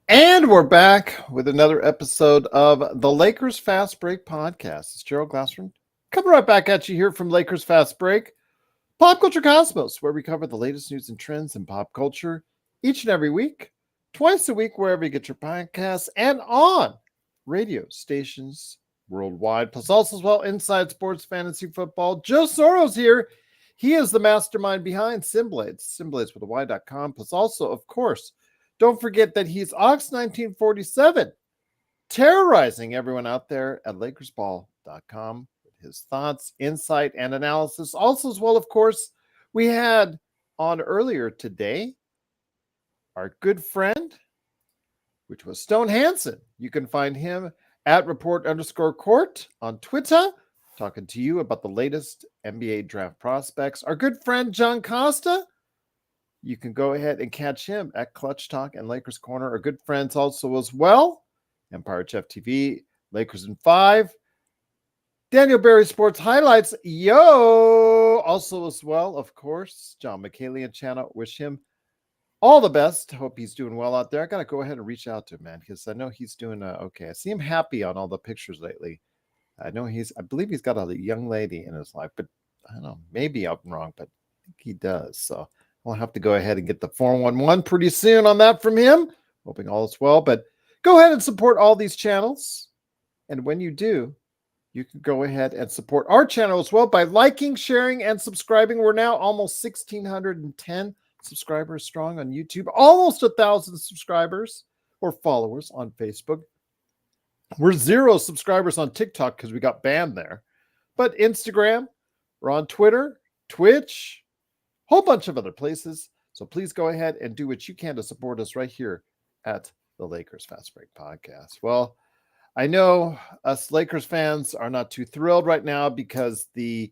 And we're back with another episode of the Lakers Fast Break podcast. It's Gerald Glassman coming right back at you here from Lakers Fast Break, Pop Culture Cosmos, where we cover the latest news and trends in pop culture each and every week, twice a week, wherever you get your podcasts, and on radio stations worldwide, plus also as well inside sports fantasy football. Joe Soros here. He is the mastermind behind Simblades with a Y.com, plus also, of course, don't forget that he's Ox1947, terrorizing everyone out there at LakersBall.com with his thoughts, insight, and analysis. Also, as well, of course, we had on earlier today our good friend, which was Stone Hansen. You can find him at report_court on Twitter, talking to you about the latest NBA draft prospects. Our good friend John Costa, you can go ahead and catch him at Clutch Talk and Lakers Corner. Our good friends also as well, Empire Chef TV, Lakers in 5, Daniel Berry Sports Highlights, yo! Also as well, of course, John McKaylian channel. Wish him all the best. Hope he's doing well out there. I got to go ahead and reach out to him, man, because I know he's doing okay. I see him happy on all the pictures lately. I believe he's got a young lady in his life, but I don't know, maybe I'm wrong, but I think he does. So I'll have to go ahead and get the 411 pretty soon on that from him. Hoping all is well, but go ahead and support all these channels. And when you do, you can go ahead and support our channel as well by liking, sharing, and subscribing. We're now almost 1,610 subscribers strong on YouTube, almost 1,000 subscribers or followers on Facebook. We're 0 subscribers on TikTok because we got banned there. But Instagram, we're on Twitter, Twitch, whole bunch of other places. So please go ahead and do what you can to support us right here at the Lakers Fast Break podcast. Well, I know us Lakers fans are not too thrilled right now because the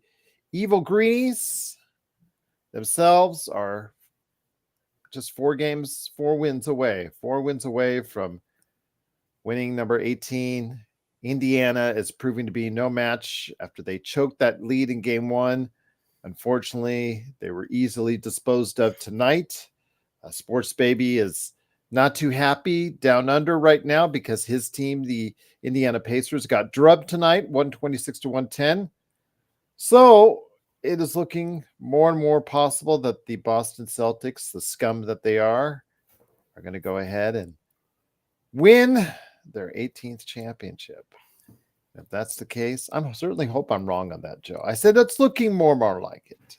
Evil Greenies themselves are just 4 wins away from winning number 18. Indiana is proving to be no match after they choked that lead in game 1. Unfortunately, they were easily disposed of tonight. Sports Baby is not too happy down under right now because his team, the Indiana Pacers, got drubbed tonight, 126-110. So it is looking more and more possible that the Boston Celtics, the scum that they are going to go ahead and win their 18th championship. If that's the case, I certainly hope I'm wrong on that, Joe. I said it's looking more and more like it.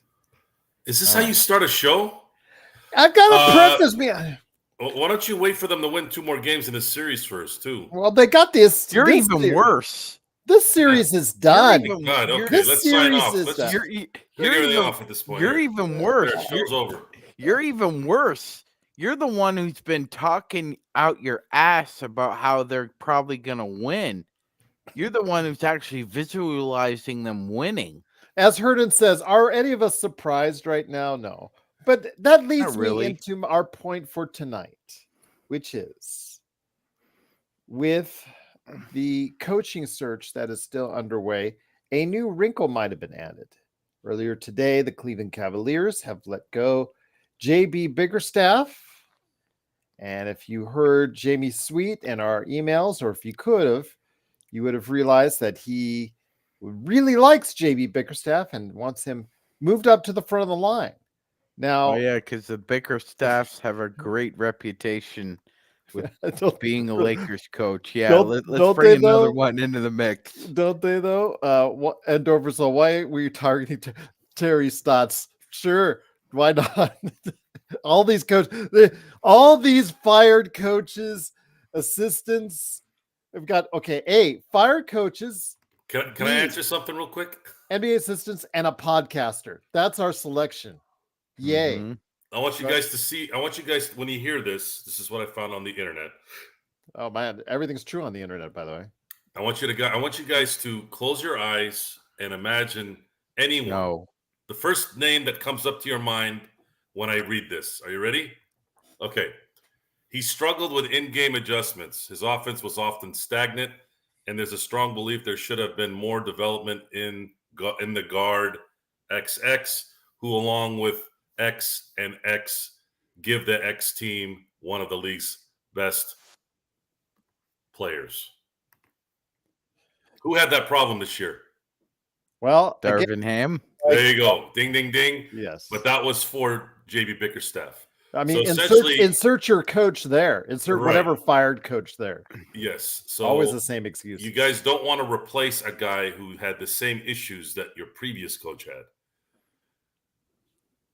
Is this how you start a show? I've got to preface me. Why don't you wait for them to win 2 more games in this series first, too? Well, they got this. You're this even series. worse. This series is done. God, okay, this let's sign series off. is Let's done. take everything off at this point. You're even worse. There, show's over. You're even worse. You're the one who's been talking out your ass about how they're probably going to win. You're the one who's actually visualizing them winning. As Herndon says, are any of us surprised right now? No. But that leads really. me into our point for tonight, which is with the coaching search that is still underway, a new wrinkle might have been added. Earlier today, the Cleveland Cavaliers have let go JB Bickerstaff. And if you heard Jamie Sweet in our emails, or if you could have, you would have realized that he really likes JB Bickerstaff and wants him moved up to the front of the line. Now, because the Bickerstaffs have a great reputation with being a Lakers coach. Yeah, let's bring another one into the mix. Don't they, though? And over, so why were you targeting Terry Stotts? Sure, why not? All these coaches, all these fired coaches, assistants. We've got, fired coaches. Can I answer something real quick? NBA assistants and a podcaster. That's our selection. Yay. Mm-hmm. I want you guys to see. I want you guys, when you hear this, this is what I found on the internet. Oh, man. Everything's true on the internet, by the way. I want you guys to close your eyes and imagine anyone. No. The first name that comes up to your mind when I read this. Are you ready? Okay. He struggled with in-game adjustments. His offense was often stagnant, and there's a strong belief there should have been more development in the guard XX, who along with X and X give the X team one of the league's best players. Who had that problem this year? Well, again, Darvin Ham. There you go. Ding, ding, ding. yes. But that was for JB Bickerstaff. I mean, So essentially, insert your coach there. Insert Right. whatever fired coach there. yes. So Always the same excuse. you guys don't want to replace a guy who had the same issues that your previous coach had.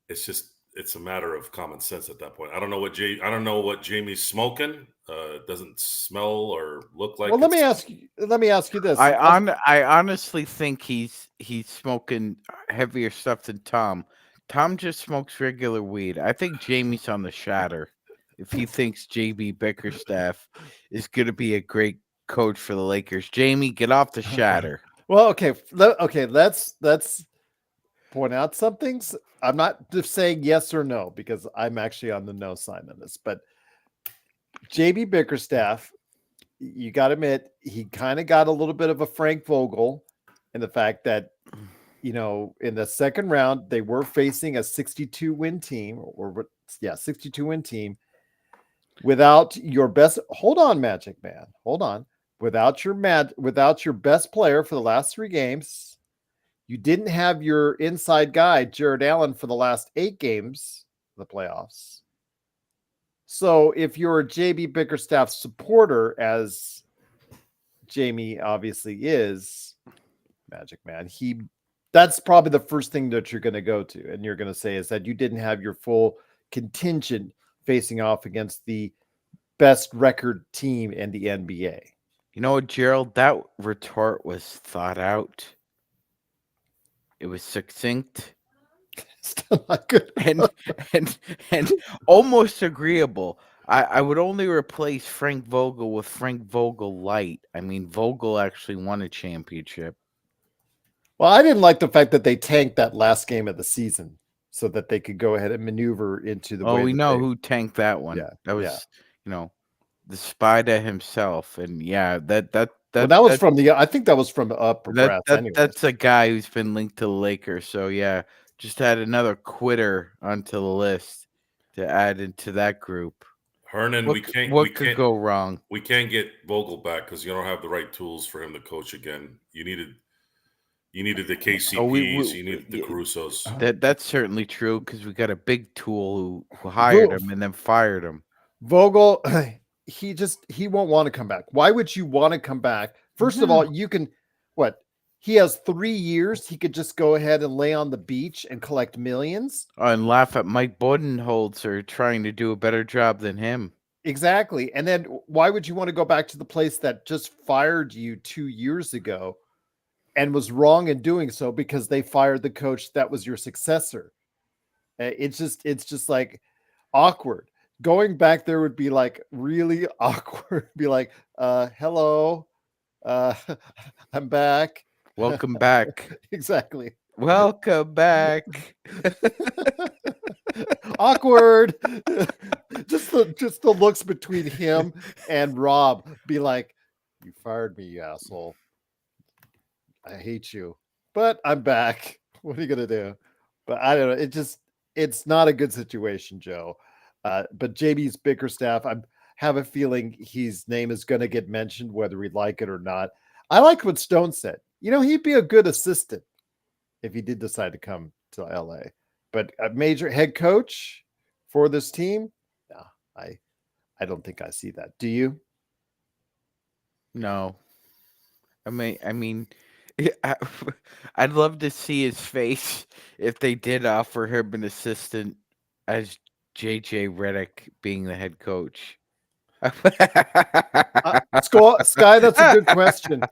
It's a matter of common sense at that point. I don't know what Jamie's smoking. It doesn't smell or look like. Well, let me ask you this. I honestly think he's smoking heavier stuff than Tom. Tom just smokes regular weed. I think Jamie's on the shatter. If he thinks JB Bickerstaff is going to be a great coach for the Lakers, Jamie, get off the shatter. Well, okay, let's point out some things. I'm not just saying yes or no because I'm actually on the no side on this. But JB Bickerstaff, you got to admit, he kind of got a little bit of a Frank Vogel in the fact that, in the second round, they were facing a 62-win team, 62-win team without your best. Hold on, Magic Man. Hold on. Without your best player for the last 3 games, you didn't have your inside guy, Jared Allen, for the last 8 games of the playoffs. So if you're a JB Bickerstaff supporter, as Jamie obviously is, Magic Man, that's probably the first thing that you're going to go to. And you're going to say is that you didn't have your full contingent facing off against the best record team in the NBA. You know what, Gerald? That retort was thought out. It was succinct. Still not good. and almost agreeable. I would only replace Frank Vogel with Frank Vogel Light. I mean, Vogel actually won a championship. Well, I didn't like the fact that they tanked that last game of the season so that they could go ahead and maneuver into the. We know who tanked that one. Yeah, that was the Spider himself, and that was from the. I think that was from the upper brass. That's a guy who's been linked to the Lakers. So yeah, just add another quitter onto the list to add into that group. Hernan, what could go wrong? We can't get Vogel back because you don't have the right tools for him to coach again. You needed the KCPs, you needed the Carusos. That's certainly true because we got a big tool who hired him and then fired him. Vogel, he won't want to come back. Why would you want to come back? First of all, you can he has 3 years. He could just go ahead and lay on the beach and collect millions. And laugh at Mike Budenholzer trying to do a better job than him. Exactly. And then why would you want to go back to the place that just fired you 2 years ago and was wrong in doing so because they fired the coach that was your successor? It's just like awkward. Going back there would be like really awkward. Be like, hello, I'm back. Welcome back. Exactly. Welcome back. Awkward. just the looks between him and Rob be like, you fired me, you asshole. I hate you, but I'm back. What are you gonna do? But I don't know. It's not a good situation, Joe. But JB's Bickerstaff, I have a feeling his name is going to get mentioned, whether we like it or not. I like what Stone said. He'd be a good assistant if he did decide to come to LA. But a major head coach for this team, no, I don't think I see that. Do you? No. I mean, I'd love to see his face if they did offer him an assistant as JJ Redick being the head coach. Sky, that's a good question.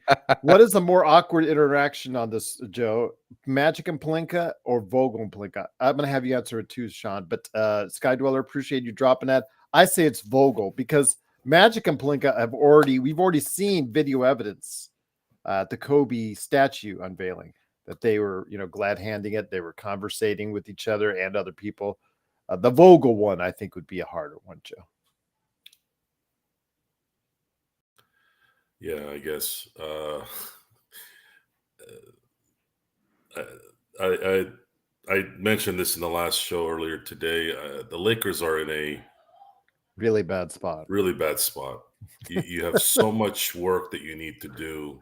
What is the more awkward interaction on this, Joe? Magic and Pelinka or Vogel and Pelinka? I'm going to have you answer it too, Sean. But Sky Dweller, appreciate you dropping that. I say it's Vogel because Magic and Pelinka we've already seen video evidence at the Kobe statue unveiling that they were, glad handing it. They were conversating with each other and other people. The Vogel one, I think, would be a harder one, Joe. Yeah, I guess. I mentioned this in the last show earlier today. The Lakers are in a really bad spot. Really bad spot. You have so much work that you need to do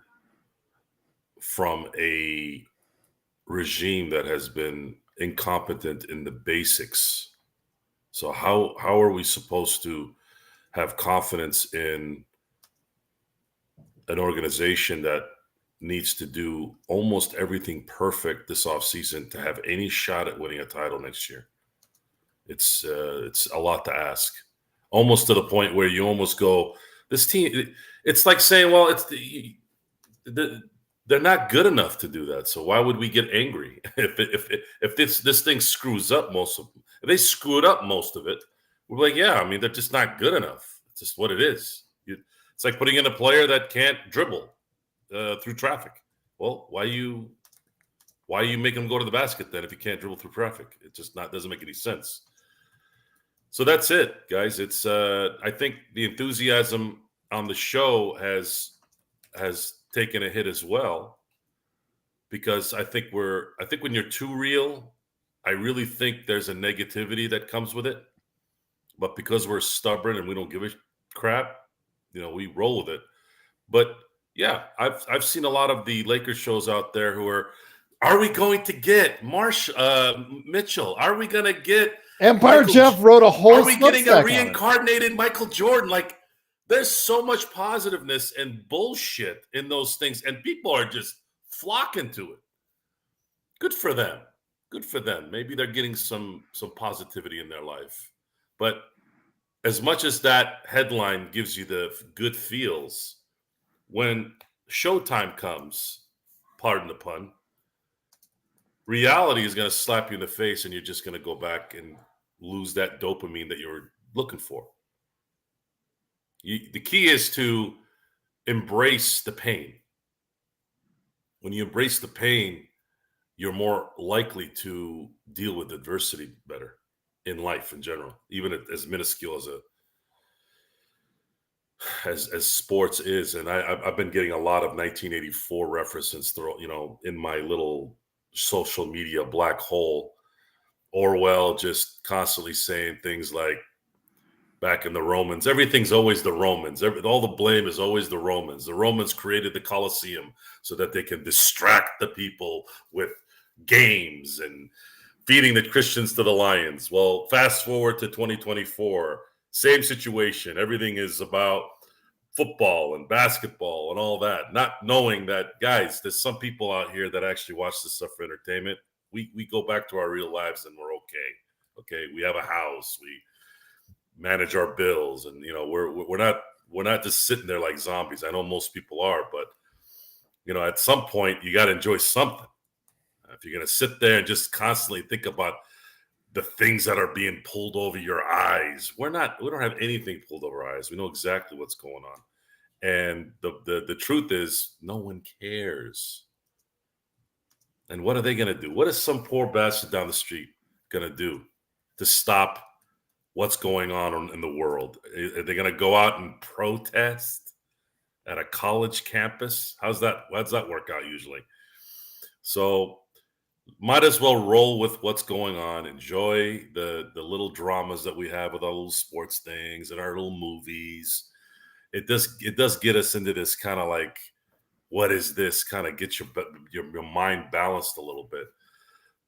from a regime that has been incompetent in the basics. So how are we supposed to have confidence in an organization that needs to do almost everything perfect this offseason to have any shot at winning a title next year? It's a lot to ask, almost to the point where you almost go, this team. It's like saying, well, they're not good enough to do that. So why would we get angry if this thing screws up most of them? If they screwed up most of it, we're like, yeah, I mean, they're just not good enough. It's just what it is. It's like putting in a player that can't dribble through traffic. Well, why you make him go to the basket then if he can't dribble through traffic? It just doesn't make any sense. So that's it, guys. It's I think the enthusiasm on the show has taken a hit as well, because I think when you're too real, I really think there's a negativity that comes with it. But because we're stubborn and we don't give a crap, we roll with it. But yeah, I've seen a lot of the Lakers shows out there who are we going to get Mitchell? Are we going to get Empire Jeff wrote a whole. Are we getting a reincarnated Michael Jordan? Like, there's so much positiveness and bullshit in those things, and people are just flocking to it. Good for them. Good for them. Maybe they're getting some positivity in their life. But as much as that headline gives you the good feels, when showtime comes, pardon the pun, reality is going to slap you in the face, and you're just going to go back and lose that dopamine that you were looking for. The key is to embrace the pain. When you embrace the pain, you're more likely to deal with adversity better in life in general, even as minuscule as sports is. And I've been getting a lot of 1984 references through, in my little social media black hole. Orwell just constantly saying things like, back in the Romans, everything's always the Romans. All the blame is always the Romans. The Romans created the Colosseum so that they can distract the people with games and feeding the Christians to the lions. Well, fast forward to 2024, same situation. Everything is about football and basketball and all that, not knowing that, guys, there's some people out here that actually watch this stuff for entertainment. We go back to our real lives and we're okay. Okay, we have a house, we manage our bills, and we're not just sitting there like zombies. I know most people are, but at some point you got to enjoy something. If you're going to sit there and just constantly think about the things that are being pulled over your eyes, we don't have anything pulled over our eyes. We know exactly what's going on, and the truth is, no one cares. And what are they going to do? What is some poor bastard down the street going to do to stop what's going on in the world? Are they going to go out and protest at a college campus? How does that work out usually? So might as well roll with what's going on. Enjoy the little dramas that we have with our little sports things and our little movies. It does get us into this kind of like, what is this? Kind of get your mind balanced a little bit.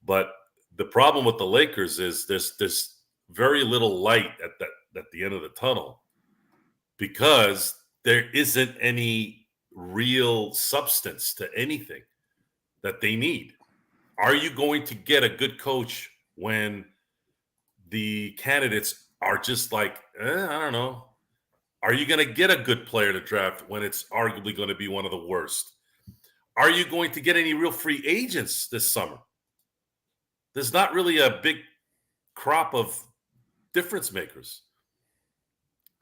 But the problem with the Lakers is there's very little light at the end of the tunnel, because there isn't any real substance to anything that they need. Are you going to get a good coach when the candidates are just like, I don't know? Are you going to get a good player to draft when it's arguably going to be one of the worst? Are you going to get any real free agents this summer? There's not really a big crop of difference makers.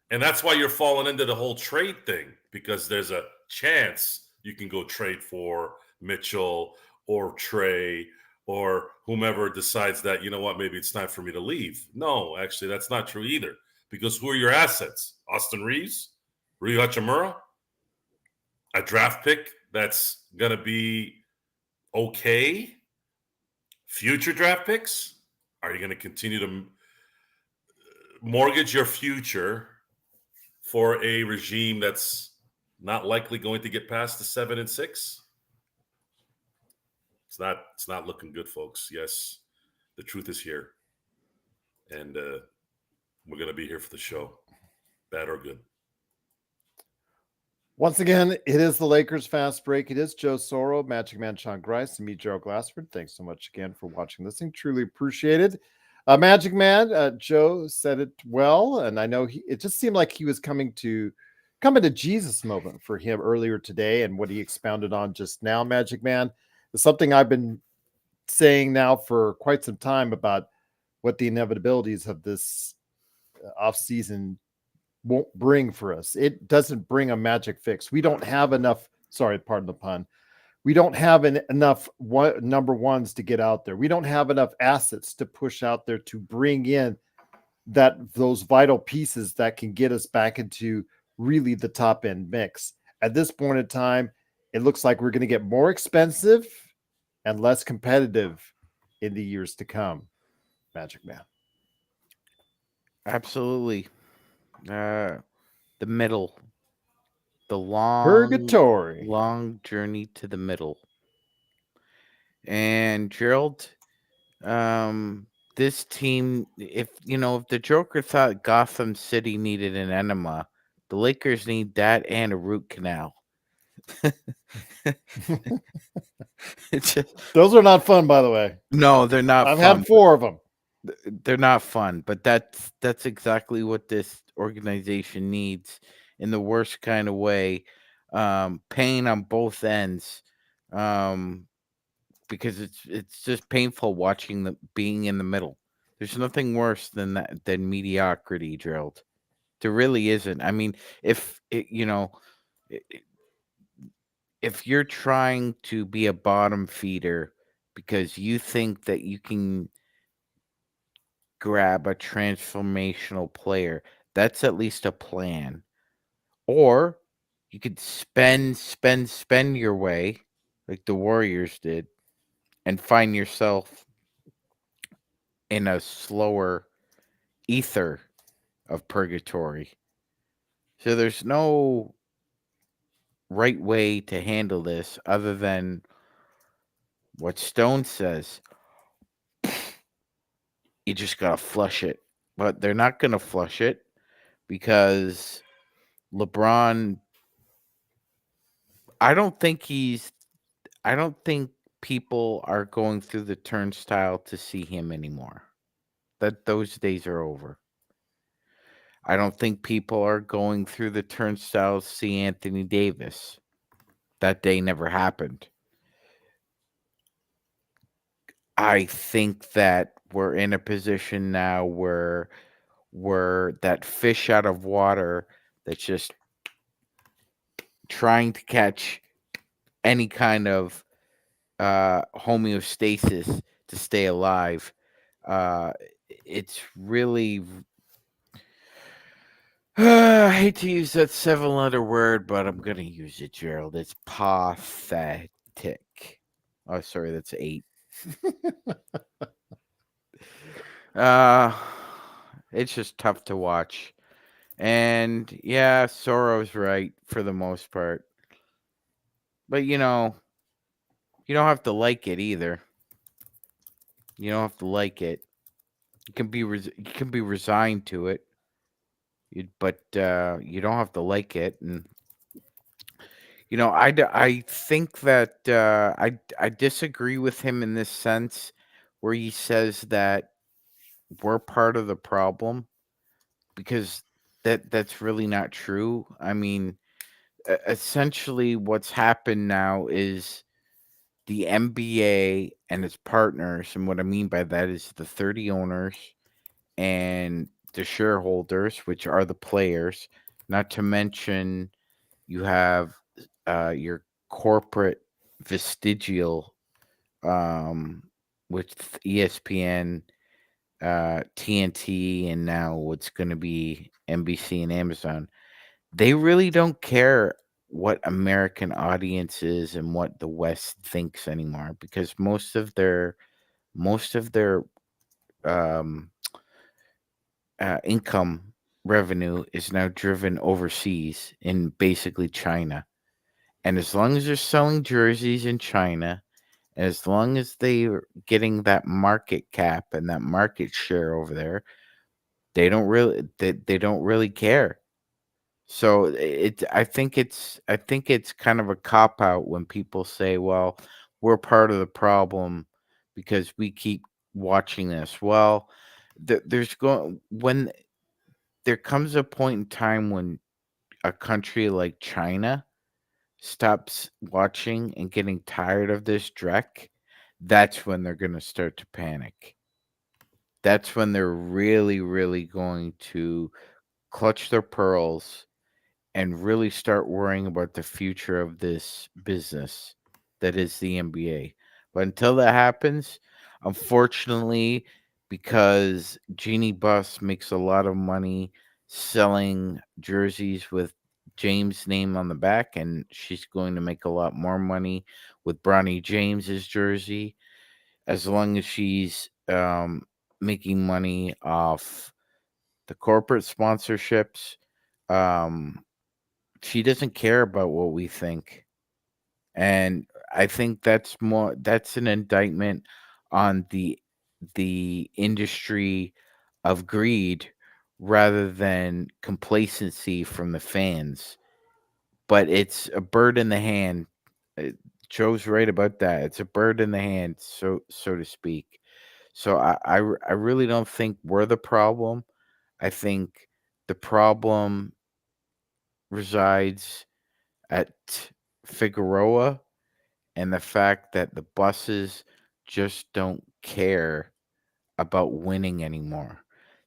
And that's why you're falling into the whole trade thing, because there's a chance you can go trade for Mitchell or Trey or whomever decides that, maybe it's time for me to leave. No, actually, that's not true either. Because who are your assets? Austin Reeves? Rui Hachimura? A draft pick that's going to be okay? Future draft picks? Are you going to continue to mortgage your future for a regime that's not likely going to get past the 7-6. It's not looking good, folks. Yes, the truth is here, and we're going to be here for the show, bad or good. Once again, it is the Lakers Fast Break. It is Joe Soro, Magic Man Sean Grice, and me, Gerald Glassford. Thanks so much again for watching this thing. Truly appreciated. Magic Man, Joe said it well, and I know it just seemed like he was coming to Jesus moment for him earlier today, and what he expounded on just now, Magic Man, is something I've been saying now for quite some time about what the inevitabilities of this offseason won't bring for us. It doesn't bring a magic fix. We don't have enough, sorry, pardon the pun. We don't have enough number ones to get out there. We don't have enough assets to push out there to bring in those vital pieces that can get us back into really the top end mix. At this point in time, it looks like we're going to get more expensive and less competitive in the years to come. Magic Man. Absolutely. The middle. The long Purgatory. long journey to the middle. And Gerald, this team, if the Joker thought Gotham City needed an enema, the Lakers need that and a root canal. It's just, Those are not fun, by the way. no, they're not. I've fun, had 4 of them. They're not fun, but that's exactly what this organization needs in the worst kind of way. Pain on both ends. Because it's just painful watching being in the middle. There's nothing worse than that, than mediocrity, Gerald. There really isn't. I mean, if if you're trying to be a bottom feeder because you think that you can grab a transformational player, that's at least a plan. Or you could spend your way like the Warriors did and find yourself in a slower ether of purgatory. So there's no right way to handle this other than what Stone says. You just got to flush it. But they're not going to flush it because LeBron, I don't think people are going through the turnstile to see him anymore. That those days are over. I don't think people are going through the turnstile to see Anthony Davis. That day never happened. I think that we're in a position now where we're that fish out of water that's just trying to catch any kind of homeostasis to stay alive. It's really I hate to use that 7-letter word, but I'm gonna use it, Gerald. It's pathetic. Oh, sorry, that's 8. It's just tough to watch. And yeah, Soro's right for the most part. But you don't have to like it either. You don't have to like it. You can be resigned to it. But you don't have to like it. And I think that I disagree with him in this sense where he says that we're part of the problem, because that's really not true. I mean, essentially what's happened now is the NBA and its partners, and what I mean by that is the 30 owners and the shareholders, which are the players, not to mention you have your corporate vestigial with ESPN, TNT, and now what's going to be NBC and Amazon. They really don't care what American audiences and what the West thinks anymore, because most of their income revenue is now driven overseas in basically China. And as long as they're selling jerseys in China, and as long as they're getting that market cap and that market share over there, they don't really care. So I think it's kind of a cop out when people say, "Well, we're part of the problem because we keep watching this." Well, when there comes a point in time when a country like China stops watching and getting tired of this dreck, that's when they're going to start to panic. That's when they're really, really going to clutch their pearls and really start worrying about the future of this business that is the NBA. But until that happens, unfortunately, because Jeannie Buss makes a lot of money selling jerseys with James' name on the back, and she's going to make a lot more money with Bronny James's jersey as long as she's making money off the corporate sponsorships. Um, she doesn't care about what we think. And I think that's an indictment on the industry of greed rather than complacency from the fans. But it's a bird in the hand. Uh, Joe's right about that. It's a bird in the hand, so to speak. So I really don't think we're the problem. I think the problem resides at Figueroa and the fact that the buses just don't care about winning anymore.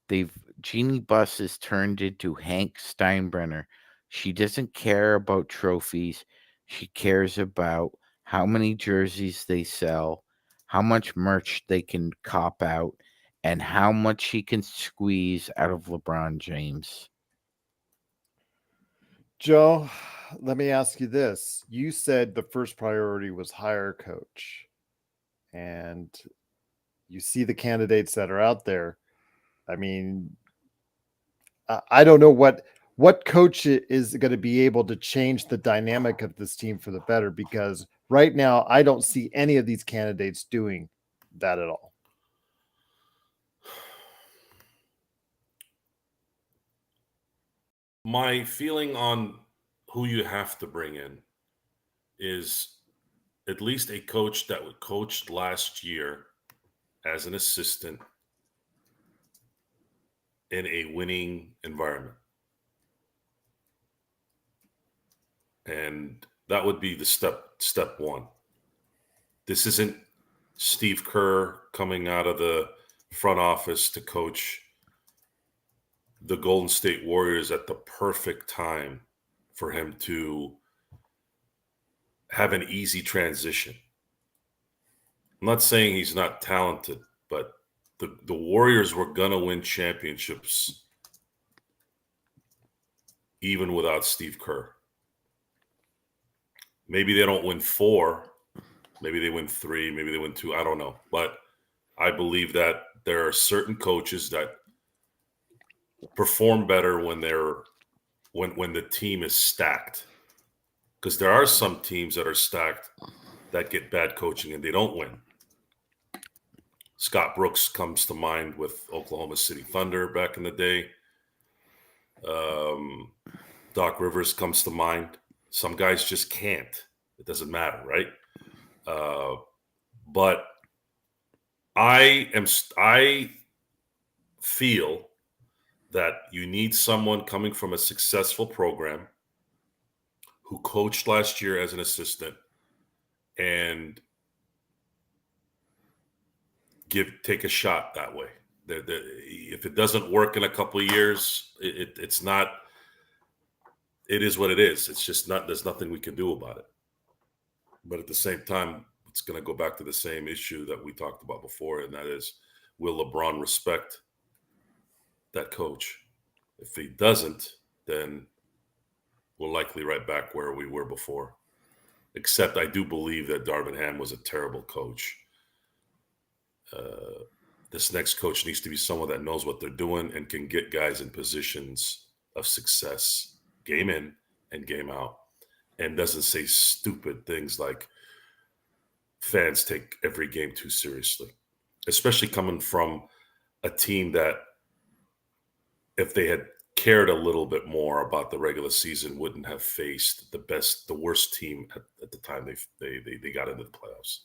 They've Jeannie Buss has turned into Hank Steinbrenner. She doesn't care about trophies. She cares about how many jerseys they sell, how much merch they can cop out, and how much she can squeeze out of LeBron James. Joe, let me ask you this. You said the first priority was hire a coach, and you see the candidates that are out there. I mean, I don't know what coach is going to be able to change the dynamic of this team for the better, because right now I don't see any of these candidates doing that at all. My feeling on who you have to bring in is at least a coach that was coached last year as an assistant in a winning environment. And that would be the step one. This isn't Steve Kerr coming out of the front office to coach the Golden State Warriors at the perfect time for him to have an easy transition. I'm not saying he's not talented, but the Warriors were going to win championships even without Steve Kerr. Maybe they don't win 4. Maybe they win 3. Maybe they win 2. I don't know. But I believe that there are certain coaches that perform better when the team is stacked. Because there are some teams that are stacked that get bad coaching and they don't win. Scott Brooks comes to mind with Oklahoma City Thunder back in the day. Doc Rivers comes to mind. Some guys just can't. It doesn't matter, right? But I feel that you need someone coming from a successful program who coached last year as an assistant and take a shot that way. If it doesn't work in a couple of years, it's not. It is what it is. It's just not. There's nothing we can do about it. But at the same time, it's going to go back to the same issue that we talked about before, and that is, will LeBron respect that coach? If he doesn't, then we're likely right back where we were before. Except I do believe that Darvin Ham was a terrible coach. this next coach needs to be someone that knows what they're doing and can get guys in positions of success, game in and game out, and doesn't say stupid things like fans take every game too seriously, especially coming from a team that, if they had cared a little bit more about the regular season, wouldn't have faced the worst team at the time they got into the playoffs.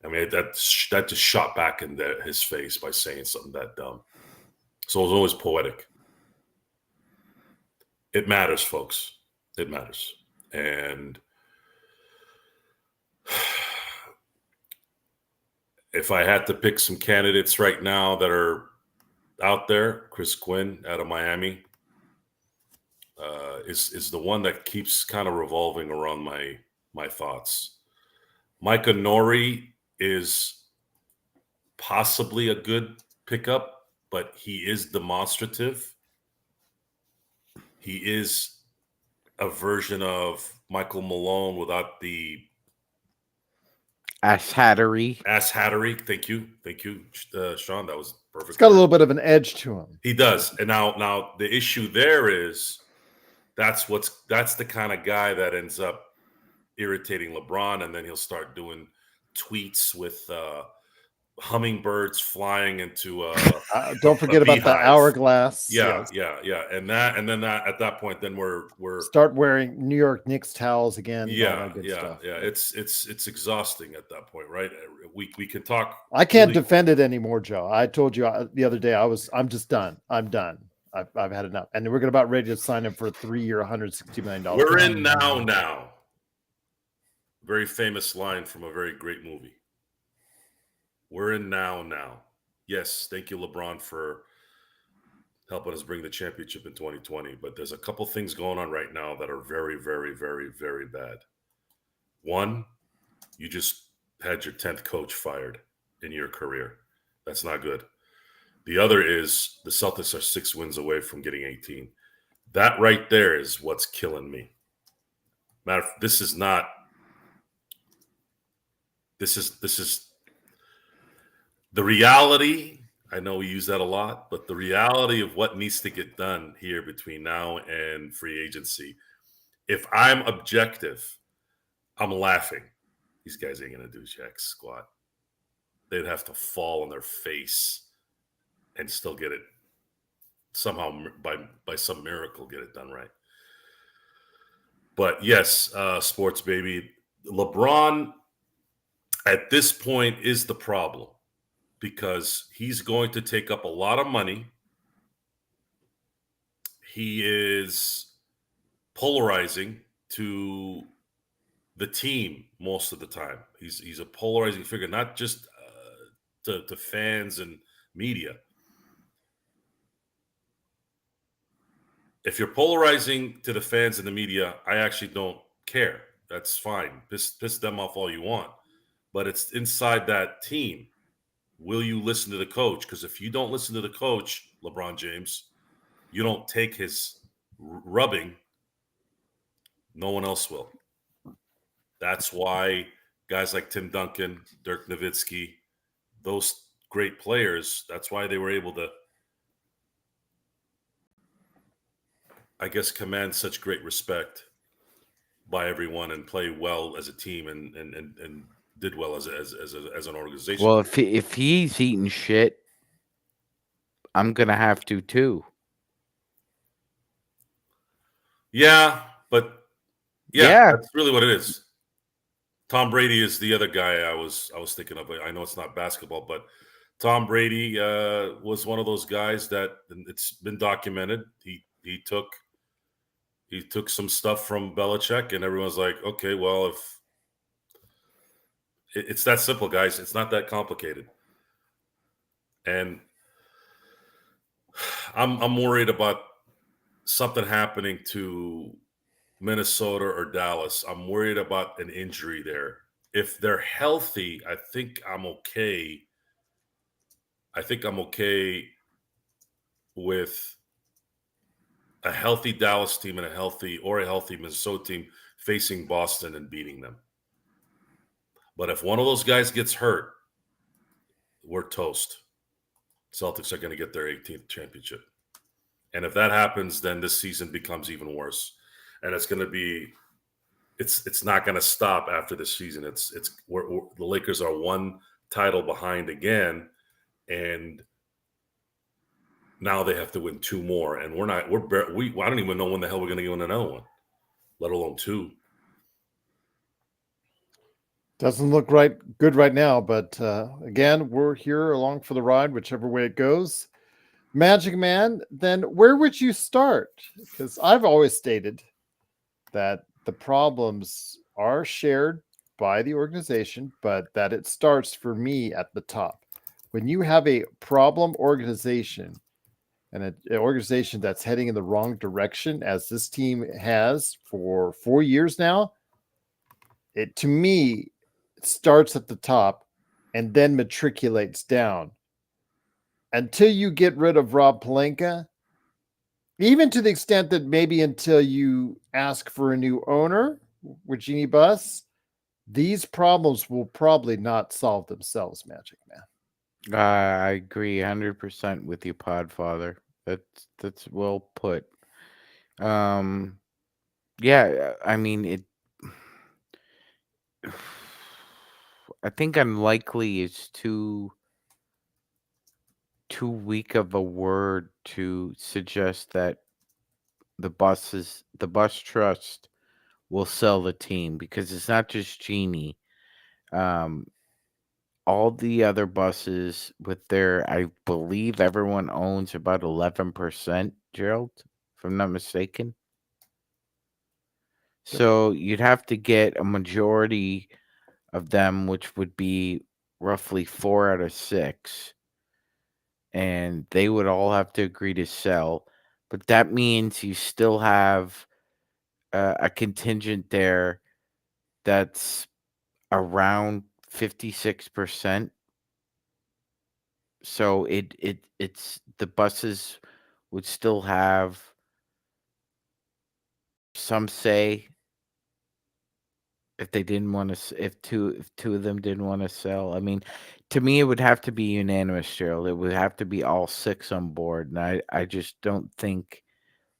I mean, that just shot back in his face by saying something that dumb. So it was always poetic. It matters, folks. It matters. And if I had to pick some candidates right now that are out there, Chris Quinn out of Miami is the one that keeps kind of revolving around my thoughts. Micah Nori is possibly a good pickup, but he is demonstrative. He is a version of Michael Malone without the ass hattery. Thank you, Sean. That was perfect. It's got a little bit of an edge to him. He does. And now the issue there is that's the kind of guy that ends up irritating LeBron, and then he'll start doing tweets with hummingbirds flying into don't forget about the hourglass. Yeah. And then at that point, then we're start wearing New York Knicks towels again. Yeah. It's exhausting at that point, right? We can talk. I can't defend it anymore, Joe. I told you the other day I'm just done. I'm done. I've had enough, and we're about ready to sign him for a 3-year, $160 million. We're in now. Very famous line from a very great movie. We're in now. Yes, thank you, LeBron, for helping us bring the championship in 2020. But there's a couple things going on right now that are very, very, very, very bad. One, you just had your 10th coach fired in your career. That's not good. The other is the Celtics are 6 wins away from getting 18. That right there is what's killing me. This is the reality. I know we use that a lot, but the reality of what needs to get done here between now and free agency. If I'm objective, I'm laughing. These guys ain't going to do jack squat. They'd have to fall on their face and still get it somehow by some miracle, get it done right. But yes, sports baby, LeBron at this point is the problem, because he's going to take up a lot of money. He is polarizing to the team most of the time. He's a polarizing figure, not just to fans and media. If you're polarizing to the fans and the media, I actually don't care. That's fine. Piss them off all you want. But it's inside that team. Will you listen to the coach? Because if you don't listen to the coach, LeBron James, you don't take his rubbing, no one else will. That's why guys like Tim Duncan, Dirk Nowitzki, those great players, that's why they were able to, I guess, command such great respect by everyone and play well as a team and did well as an organization. Well, if he's eating shit, I'm gonna have to too. Yeah, but yeah, that's really what it is. Tom Brady is the other guy I was thinking of. I know it's not basketball, but Tom Brady was one of those guys that, and it's been documented. He took some stuff from Belichick, and everyone's like, okay, well, if it's that simple, guys, it's not that complicated. And I'm worried about something happening to Minnesota or Dallas. I'm worried about an injury there. If they're healthy, I think I'm okay. I think I'm okay with a healthy Dallas team and a healthy Minnesota team facing Boston and beating them. But if one of those guys gets hurt, we're toast. Celtics are going to get their 18th championship. And if that happens, then this season becomes even worse. And it's going to be, it's not going to stop after this season. We're, the Lakers are one title behind again. And now they have to win two more. And I don't even know when the hell we're going to win another one, let alone two. Doesn't look good right now, but again, we're here along for the ride, whichever way it goes. Magic Man, then where would you start? Because I've always stated that the problems are shared by the organization, but that it starts for me at the top. When you have a problem organization and an organization that's heading in the wrong direction, as this team has for 4 years now, it to me starts at the top and then matriculates down until you get rid of Rob Pelinka, even to the extent that maybe until you ask for a new owner with Jeannie Buss, these problems will probably not solve themselves, Magic Man. I agree 100% with you, Podfather. That's well put. Yeah, I mean it. I think unlikely is too weak of a word to suggest that the Buss Trust will sell the team, because it's not just Jeannie. All the other buses with their, I believe everyone owns about 11%, Gerald, if I'm not mistaken. So you'd have to get a majority of them, which would be roughly 4 out of 6. And they would all have to agree to sell. But that means you still have a contingent there that's around 56%. So it's the buses would still have some say if they didn't want to, if two of them didn't want to sell. I mean, to me, it would have to be unanimous, Gerald. It would have to be all 6 on board, and I just don't think.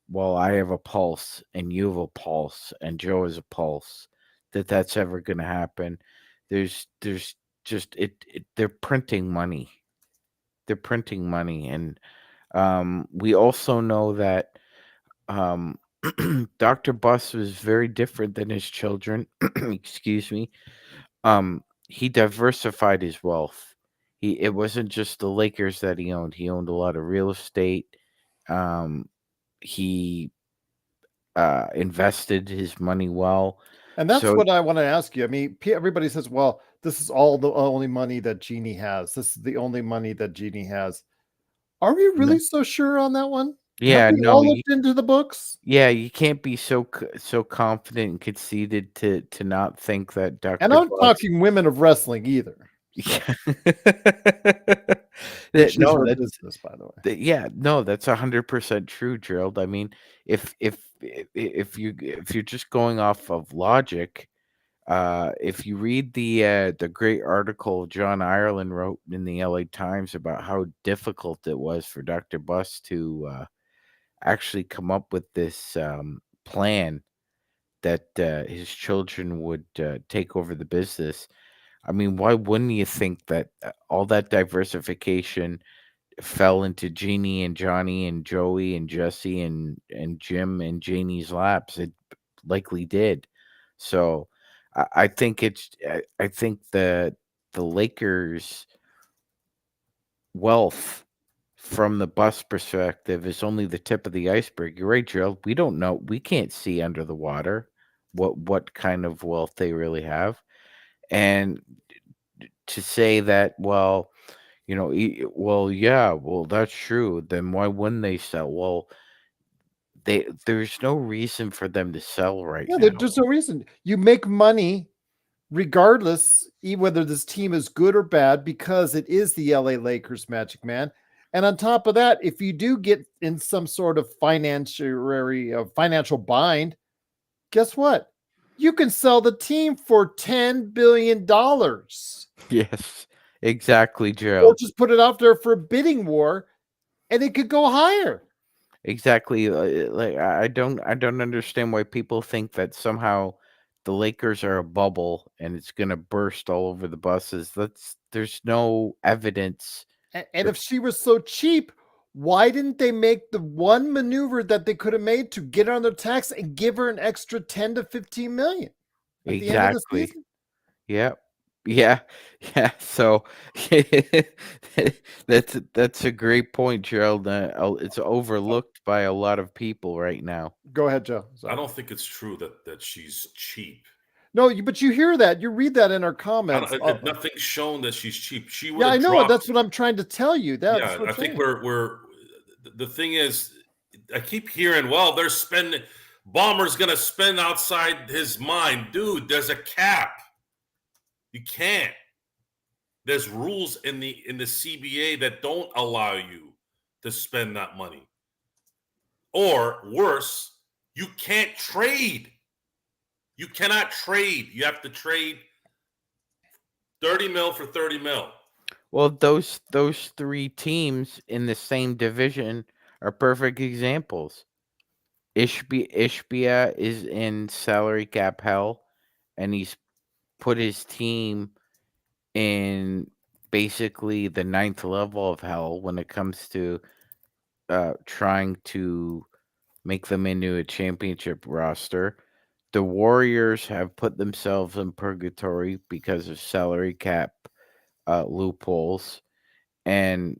Well, I have a pulse, and you have a pulse, and Joe has a pulse, that's ever going to happen. There's just they're printing money. They're printing money, and we also know that Dr. Buss was very different than his children. Excuse me. He diversified his wealth. It wasn't just the Lakers that he owned. He owned a lot of real estate. He invested his money well. And that's what I want to ask you. I mean, everybody says, well, this is all the only money that Jeannie has. This is the only money that Jeannie has. Are we really so sure on that one? Yeah, have we all looked into the books? Yeah, you can't be so confident and conceited to not think that Dr. And I'm talking women of wrestling either. Yeah. No, that is this, by the way. Yeah, no, that's 100% true, Gerald. I mean, if you're just going off of logic, if you read the great article John Ireland wrote in the LA Times about how difficult it was for Dr. Buss to actually come up with this plan that his children would take over the business. I mean, why wouldn't you think that all that diversification fell into Jeannie and Johnny and Joey and Jesse and Jim and Janie's laps? It likely did. So I think I think the Lakers' wealth from the Buss perspective is only the tip of the iceberg. You're right, Gerald. We don't know. We can't see under the water what kind of wealth they really have. And to say that, well, that's true. Then why wouldn't they sell? Well, there's no reason for them to sell right now. There's no reason. You make money regardless, whether this team is good or bad, because it is the LA Lakers, Magic Man. And on top of that, if you do get in some sort of financial bind, guess what? You can sell the team for $10 billion. Yes, Exactly, Or Gerald. just put it out there for a bidding war, and it could go higher. Exactly. Like I don't understand why people think that somehow the Lakers are a bubble and it's gonna burst all over the buses. There's no evidence. And if she was so cheap, why didn't they make the one maneuver that they could have made to get her on their tax and give her an extra 10 to 15 million at the end of the Exactly. season? Yeah. Yeah. Yeah. So that's a great point, Gerald. It's overlooked by a lot of people right now. Go ahead, Joe. I Sorry. don't think it's true that she's cheap. No, but you hear that. You read that in our comments. Nothing's shown that she's cheap. She would Yeah, I have know. dropped. That's what I'm trying to tell you. That's Yeah, what I I'm think saying. we're the thing is, I keep hearing, well, they're spending. Ballmer's gonna spend outside his mind, dude. There's a cap. You can't. There's rules in the CBA that don't allow you to spend that money. Or worse, you can't trade. You cannot trade. You have to trade 30 mil for 30 mil. Well, those three teams in the same division are perfect examples. Ishbia is in salary cap hell, and he's put his team in basically the ninth level of hell when it comes to trying to make them into a championship roster. The Warriors have put themselves in purgatory because of salary cap loopholes, and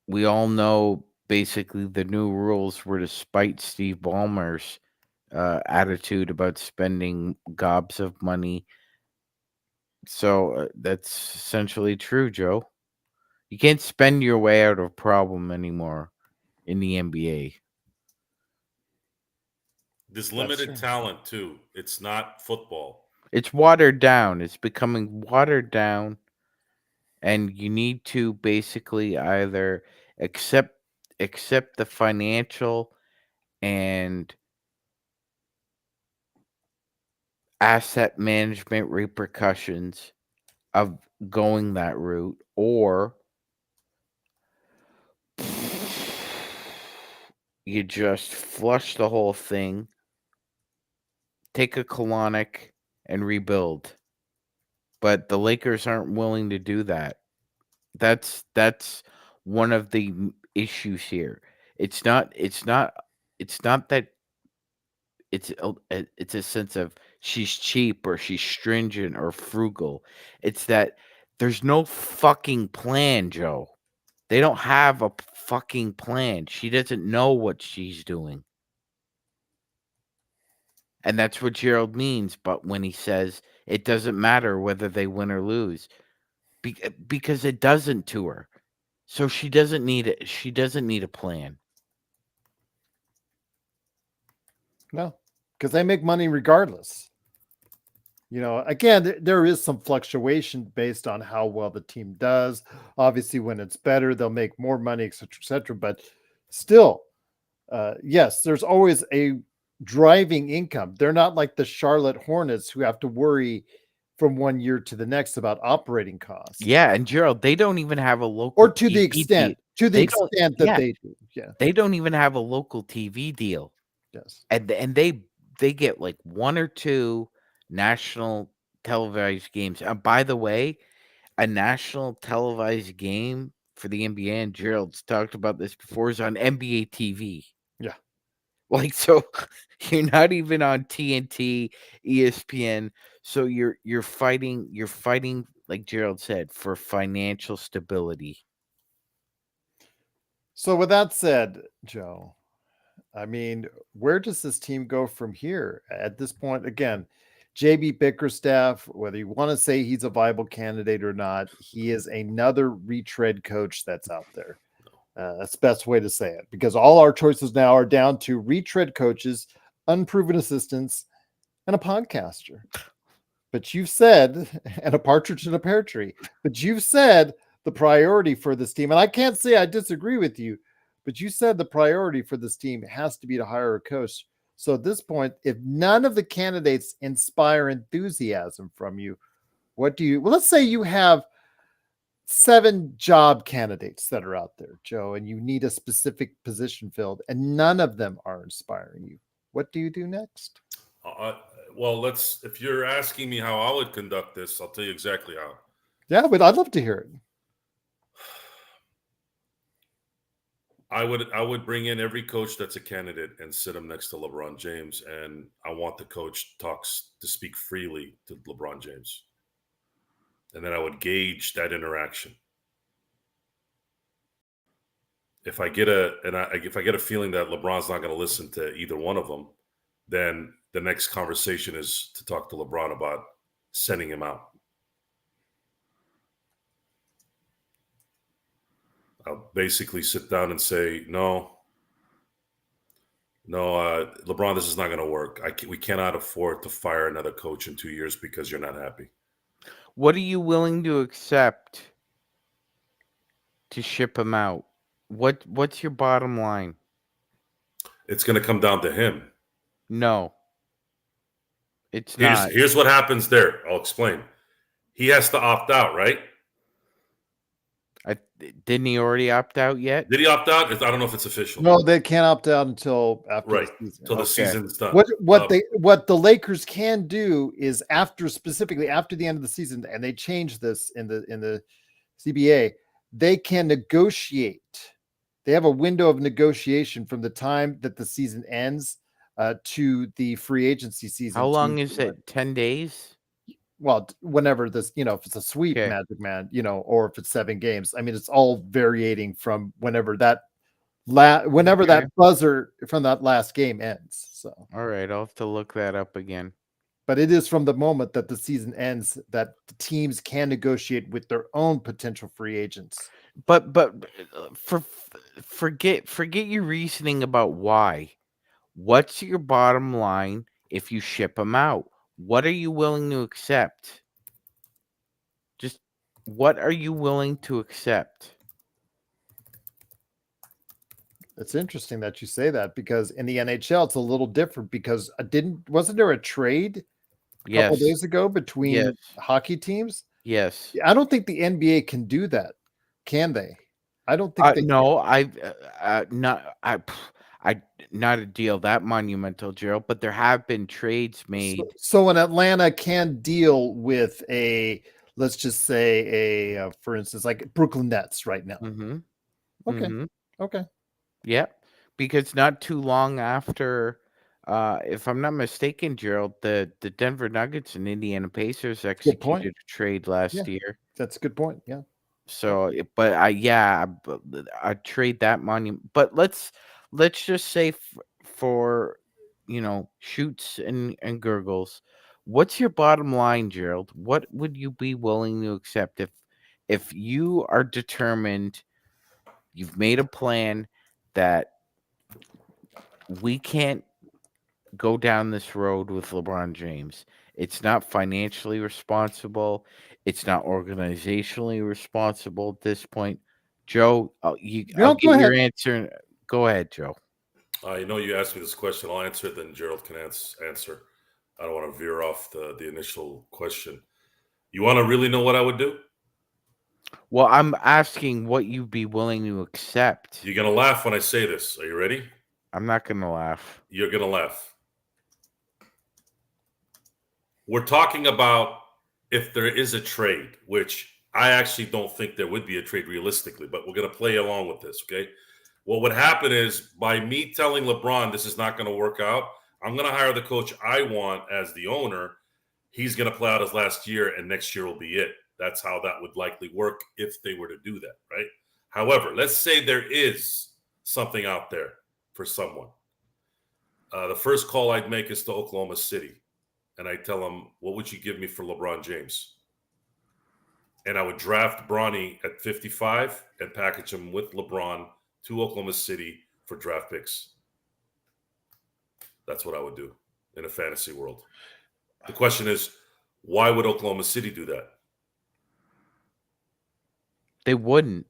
we all know basically the new rules were to spite Steve Ballmer's attitude about spending gobs of money. So that's essentially true, Joe. You can't spend your way out of a problem anymore in the NBA. There's That's limited true. talent too. It's not football. It's watered down. It's becoming watered down, and you need to basically either accept the financial and asset management repercussions of going that route, or you just flush the whole thing, take a colonic, and rebuild. But the Lakers aren't willing to do that. That's one of the issues here. It's not that it's a sense of she's cheap or she's stringent or frugal. It's that there's no fucking plan, Joe. They don't have a fucking plan. She doesn't know what she's doing. And that's what Gerald means, but when he says it doesn't matter whether they win or lose, because it doesn't to her. So she doesn't need it. She doesn't need a plan. No, because they make money regardless. Again, there is some fluctuation based on how well the team does. Obviously, when it's better, they'll make more money, et cetera, et cetera. But still, yes, there's always a driving income. They're not like the Charlotte Hornets who have to worry from one year to the next about operating costs. Yeah, and Gerald, they don't even have a local Or to the TV extent, deal. They don't- that yeah, they do. Yeah. they don't even have a local TV deal. Yes. And they get like one or two national televised games. And by the way, a national televised game for the NBA, and Gerald's talked about this before, is on NBA TV. Yeah. Like, so you're not even on TNT, ESPN. So you're fighting, like Gerald said, for financial stability. So with that said, Joe, I mean, where does this team go from here? At this point, again, JB Bickerstaff, whether you want to say he's a viable candidate or not, he is another retread coach that's out there. That's the best way to say it, because all our choices now are down to retread coaches, unproven assistants, and a podcaster. But you've said, and a partridge in a pear tree, but you've said the priority for this team, and I can't say I disagree with you, but you said the priority for this team has to be to hire a coach. So at this point, if none of the candidates inspire enthusiasm from you, what do you, well, let's say you have 7 job candidates that are out there, Joe, and you need a specific position filled, and none of them are inspiring you. What do you do next? Well, if you're asking me how I would conduct this, I'll tell you exactly how. Yeah, but I'd love to hear it. I would bring in every coach that's a candidate and sit him next to LeBron James, and I want the coach to speak freely to LeBron James, and then I would gauge that interaction. If I get a feeling that LeBron's not going to listen to either one of them, then the next conversation is to talk to LeBron about sending him out. I'll basically sit down and say, no, LeBron, this is not going to work. We cannot afford to fire another coach in 2 years because you're not happy. What are you willing to accept to ship him out? What's your bottom line? It's going to come down to him. No, it's not. Here's what happens there. I'll explain. He has to opt out, right? Didn't he already opt out yet? Did he opt out? I don't know if it's official. No, they can't opt out until after the season. Until the season's done. What the Lakers can do is specifically after the end of the season, and they changed this in the CBA, they can negotiate. They have a window of negotiation from the time that the season ends to the free agency season. How long is it? 10 days? Well, whenever this, if it's a sweep, Okay. Magic Man, or if it's 7 games. I mean, it's all varying from whenever that buzzer from that last game ends. So, all right, I'll have to look that up again. But it is from the moment that the season ends that the teams can negotiate with their own potential free agents. But forget your reasoning about why. What's your bottom line if you ship them out? What are you willing to accept? Just what are you willing to accept? It's interesting that you say that because in the NHL it's a little different because wasn't there a trade a couple days ago between hockey teams? Yes. I don't think the NBA can do that. Can they? I don't think they no, not a deal that monumental, Gerald, but there have been trades made. So an Atlanta can deal with let's just say for instance, like Brooklyn Nets right now. Mm-hmm. Okay. Mm-hmm. Okay. Yeah, because not too long after, if I'm not mistaken, Gerald, the Denver Nuggets and Indiana Pacers executed a trade last year. That's a good point. Yeah. So, but I trade that monument. But let's just say for shoots and gurgles, what's your bottom line, Gerald? What would you be willing to accept if you are determined, you've made a plan that we can't go down this road with LeBron James? It's not financially responsible. It's not organizationally responsible at this point. Joe, I'll get your answer. Go ahead, Joe. You asked me this question. I'll answer it, then Gerald can answer. I don't want to veer off the initial question. You want to really know what I would do? Well, I'm asking what you'd be willing to accept. You're going to laugh when I say this. Are you ready? I'm not going to laugh. You're going to laugh. We're talking about if there is a trade, which I actually don't think there would be a trade realistically, but we're going to play along with this, okay? What would happen is by me telling LeBron this is not going to work out, I'm going to hire the coach I want as the owner. He's going to play out his last year, and next year will be it. That's how that would likely work if they were to do that, right? However, let's say there is something out there for someone. The first call I'd make is to Oklahoma City. And I tell them, what would you give me for LeBron James? And I would draft Bronny at 55 and package him with LeBron to Oklahoma City for draft picks. That's what I would do in a fantasy world. The question is, why would Oklahoma City do that? They wouldn't.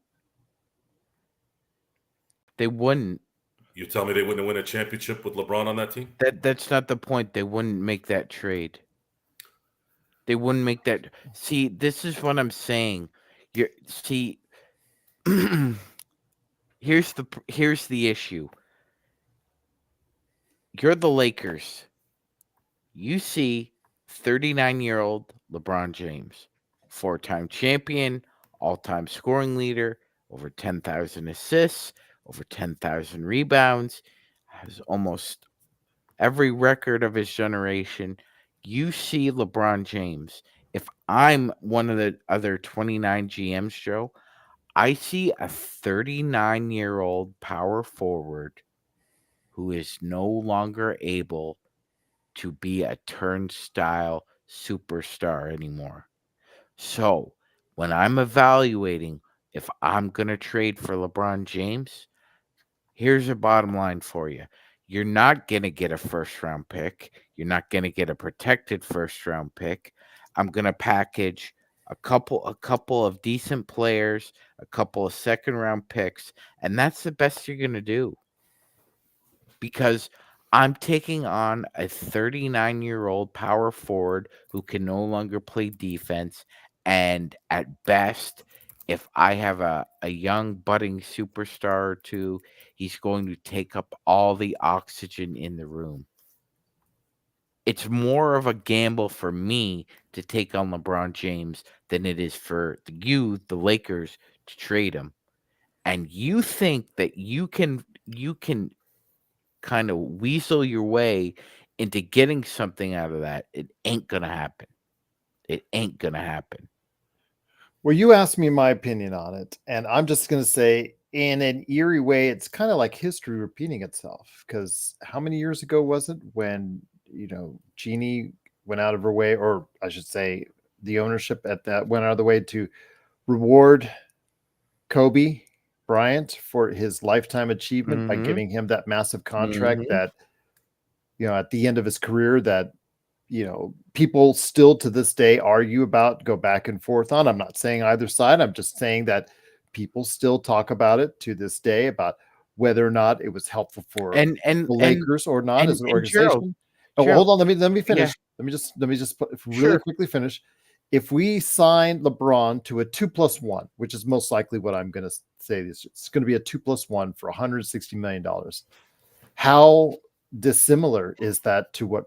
They wouldn't. You tell me they wouldn't win a championship with LeBron on that team? That's not the point. They wouldn't make that trade. They wouldn't make that. See, this is what I'm saying. See, here's the issue. You're the Lakers. You see 39-year-old LeBron James, 4-time champion, all-time scoring leader, over 10,000 assists, over 10,000 rebounds, has almost every record of his generation. You see LeBron James. If I'm one of the other 29 GMs, Joe, I see a 39-year-old power forward who is no longer able to be a turnstile superstar anymore. So when I'm evaluating if I'm going to trade for LeBron James, here's a bottom line for you. You're not going to get a first round pick. You're not going to get a protected first round pick. I'm going to package a couple of decent players, a couple of second round picks, and that's the best you're going to do. Because I'm taking on a 39-year-old power forward who can no longer play defense. And at best, if I have a young budding superstar or two, he's going to take up all the oxygen in the room. It's more of a gamble for me to take on LeBron James than it is for you, the Lakers, to trade him. And you think that you can kind of weasel your way into getting something out of that. It ain't gonna happen. It ain't gonna happen. Well, you asked me my opinion on it, and I'm just going to say, in an eerie way, it's kind of like history repeating itself. Because how many years ago was it when Jeannie went out of her way, or I should say, the ownership at that went out of the way to reward Kobe Bryant for his lifetime achievement by giving him that massive contract that, at the end of his career, that people still to this day argue about, go back and forth on. I'm not saying either side. I'm just saying that people still talk about it to this day, about whether or not it was helpful for the Lakers or not as an organization. Gerald, hold on. Let me finish. Yeah. Let me just really quickly finish. If we sign LeBron to a 2+1, which is most likely what I'm going to say, it's going to be a 2+1 for $160 million. How dissimilar is that to what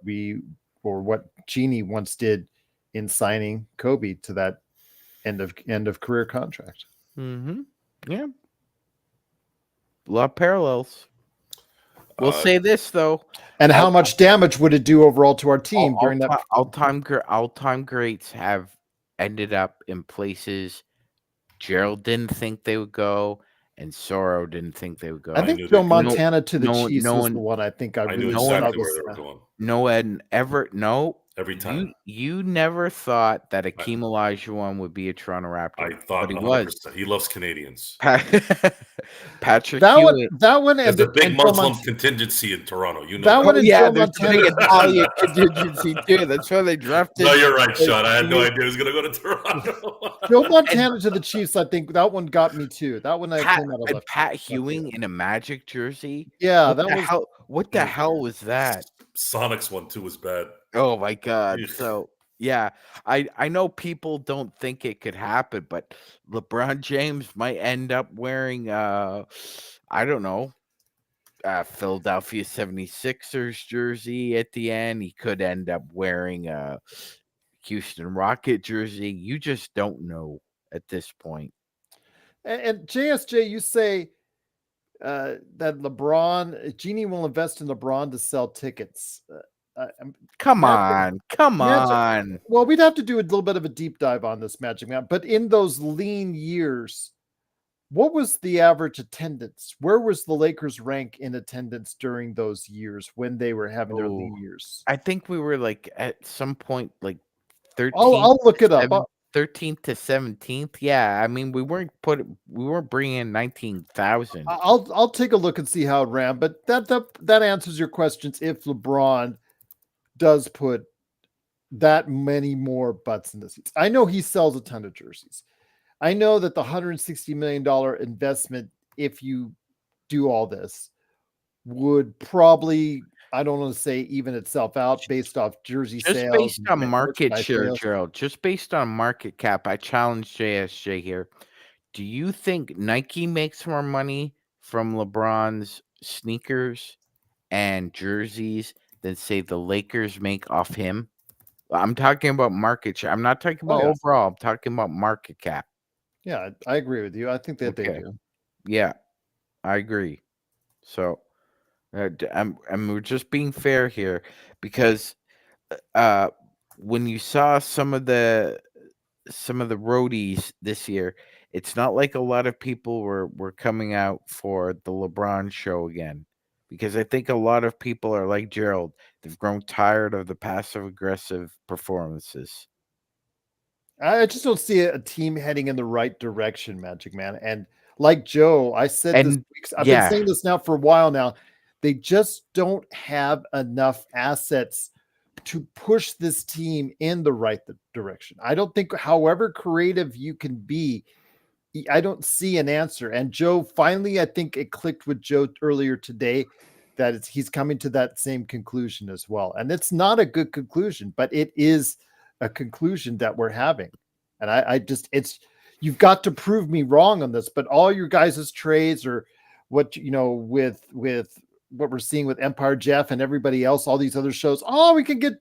Jeannie once did in signing Kobe to that end of career contract? Yeah, a lot of parallels. We'll say this though, and how much damage would it do overall to our team during that? All-time greats have ended up in places Gerald didn't think they would go, and Sorrow didn't think they would go. I think Joe Montana to the Chiefs was the one I think I really knew exactly where they were going. Every time. You never thought that Akeem Olajuwon would be a Toronto Raptor. I thought he 100%. Was. He loves Canadians. Patrick that one and the big Muslim contingency in Toronto. That one, there's a big Italian contingency too. That's why they drafted. No, you're right, Sean. I had no idea he was going to go to Toronto. Joe Montana to the Chiefs. I think that one got me too. That one came out of left. Pat Ewing in a Magic jersey. Yeah, what the hell was that? Sonics one too was bad. Oh my god! So yeah, I know people don't think it could happen, but LeBron James might end up wearing I don't know, Philadelphia 76ers jersey at the end. He could end up wearing a Houston Rocket jersey. You just don't know at this point. And JSJ, you say that Jeannie will invest in LeBron to sell tickets. Come on. Well, we'd have to do a little bit of a deep dive on this, Magic Man. But in those lean years, what was the average attendance? Where was the Lakers rank in attendance during those years when they were having their lean years? I think we were like at some point like 13th. I'll look it up. 13th to 17th. Yeah, I mean we weren't bringing in 19,000. I'll take a look and see how it ran. But that answers your questions. If LeBron does put that many more butts in the seats, I know he sells a ton of jerseys. I know that the $160 million investment, if you do all this, would probably I don't want to say even itself out based off jersey Just sales, based on market merchandise share, sales. Gerald, just based on market cap, I challenge JSJ here. Do you think Nike makes more money from LeBron's sneakers and jerseys than, say, the Lakers make off him? I'm talking about market share. I'm not talking Oh, about yeah. overall. I'm talking about market cap. Yeah, I agree with you. I think that they Okay. do. Yeah, I agree. So we're just being fair here, because when you saw some of the roadies this year, it's not like a lot of people were coming out for the LeBron show again, because I think a lot of people are like Gerald. They've grown tired of the passive aggressive performances. I just don't see a team heading in the right direction, Magic Man. And like Joe, I said this And weeks. I've been yeah, saying this now for a while now. They just don't have enough assets to push this team in the right direction. I don't think, however creative you can be, I don't see an answer. And Joe, finally, I think it clicked with Joe earlier today that he's coming to that same conclusion as well. And it's not a good conclusion, but it is a conclusion that we're having. And I just, you've got to prove me wrong on this, but all your guys' trades, or what, with what we're seeing with Empire Jeff and everybody else, all these other shows, oh, we can get,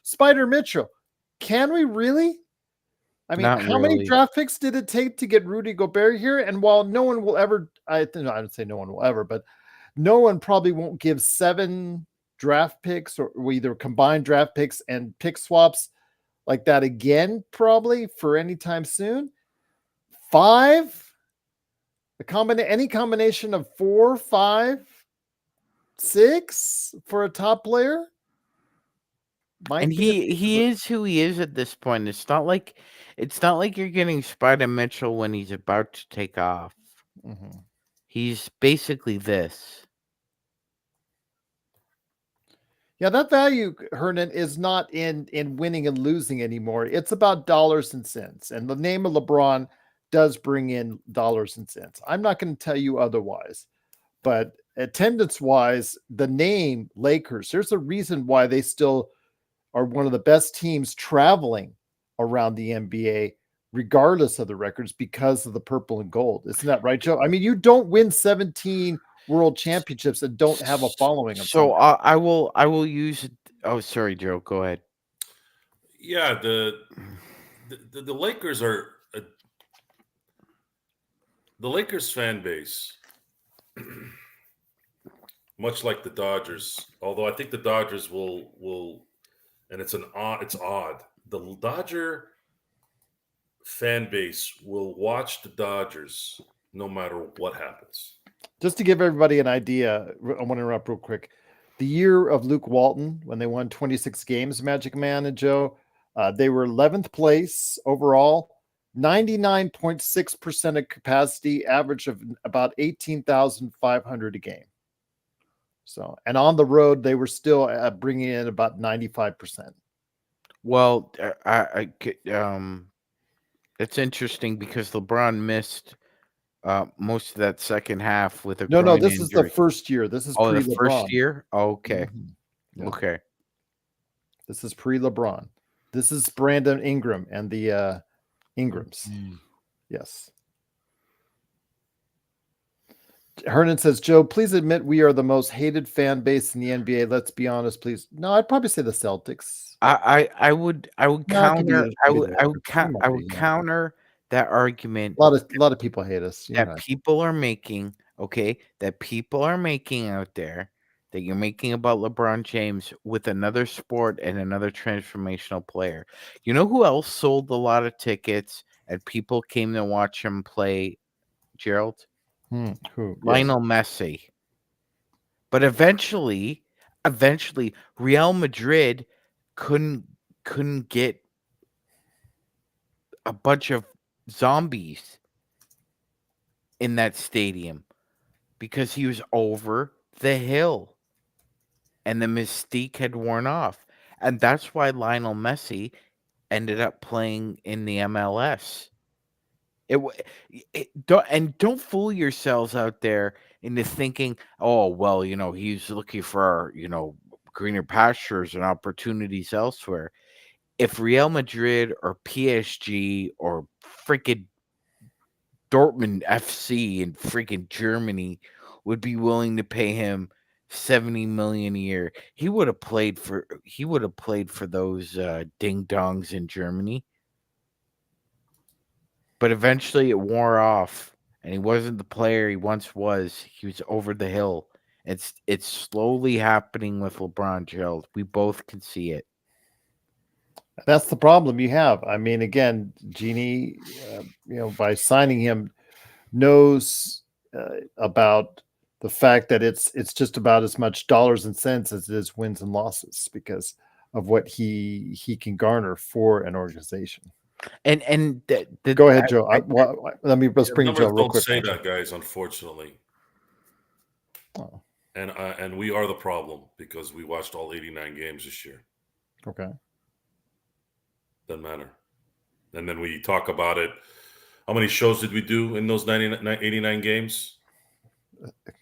Spider Mitchell. Can we really? I mean, not how many really. draft picks did it take to get Rudy Gobert here? And while no one will ever, I would say no one will ever, but no one probably won't give 7 draft picks, or either combined draft picks and pick swaps like that again, probably for any time soon. 5, any combination of 4, 5, 6 for a top player. And he is who he is at this point. It's not like you're getting Spider Mitchell when he's about to take off. Mm-hmm. He's basically this. Yeah, that value, Hernan, is not in winning and losing anymore. It's about dollars and cents. And the name of LeBron does bring in dollars and cents. I'm not going to tell you otherwise. But attendance-wise, the name Lakers, there's a reason why they still are one of the best teams traveling around the NBA, regardless of the records, because of the purple and gold. Isn't that right, Joe? I mean, you don't win 17 world championships and don't have a following of So some. I will use. Oh, sorry, Joe. Go ahead. Yeah, the Lakers are the Lakers fan base, much like the Dodgers. Although I think the Dodgers will, and it's odd. The Dodger fan base will watch the Dodgers no matter what happens. Just to give everybody an idea, I want to interrupt real quick. The year of Luke Walton, when they won 26 games, Magic Man and Joe, they were 11th place overall, 99.6% of capacity, average of about 18,500 a game. So, and on the road, they were still bringing in about 95%. Well, it's interesting because LeBron missed most of that second half with a No, groin this is the injury. first year. This is Oh, the pre-LeBron. first year? Oh, okay. Yeah. Okay. This is pre-LeBron. This is Brandon Ingram and the Ingrams. Yes. Hernan says, Joe, please admit we are the most hated fan base in the NBA. Let's be honest, please. No, I'd probably say the Celtics. I would No, it could be counter the- I could be would the I Lakers. would It count might I be, would yeah. counter that argument A lot of people hate us. You're that right. people are making, okay, that people are making out there, that you're making about LeBron James with another sport and another transformational player. You know who else sold a lot of tickets and people came to watch him play, Gerald? Who? Yes. Lionel Messi. But eventually, Real Madrid couldn't get a bunch of zombies in that stadium because he was over the hill and the mystique had worn off. And that's why Lionel Messi ended up playing in the MLS. Don't fool yourselves out there into thinking, oh well, he's looking for greener pastures and opportunities elsewhere. If Real Madrid or PSG or freaking Dortmund FC in freaking Germany would be willing to pay him 70 million a year, he would have played for those ding dongs in Germany. But eventually it wore off, and he wasn't the player he once was. He was over the hill. It's slowly happening with LeBron, Gerald. We both can see it. That's the problem you have. I mean, again, Genie, by signing him, knows about the fact that it's just about as much dollars and cents as it is wins and losses because of what he can garner for an organization. And go ahead, Joe. Let's bring Joe real quick. Don't say that, guys. Unfortunately, oh. And we are the problem because we watched all 89 games this year. Okay. Doesn't matter. And then we talk about it. How many shows did we do in those 89 games?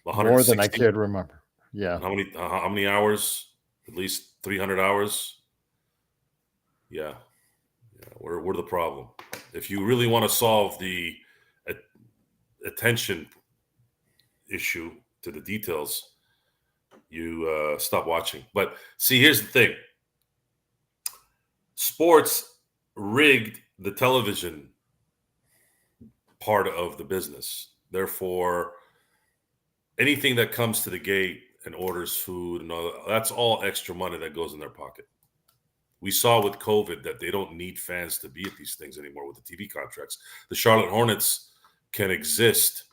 More than I care to remember. Yeah. How many hours? At least 300 hours. Yeah. We're the problem. If you really want to solve the attention issue to the details, you stop watching. But see, here's the thing. Sports rigged the television part of the business. Therefore, anything that comes to the gate and orders food and all that's all extra money that goes in their pocket. We saw with COVID that they don't need fans to be at these things anymore with the TV contracts. The Charlotte Hornets can exist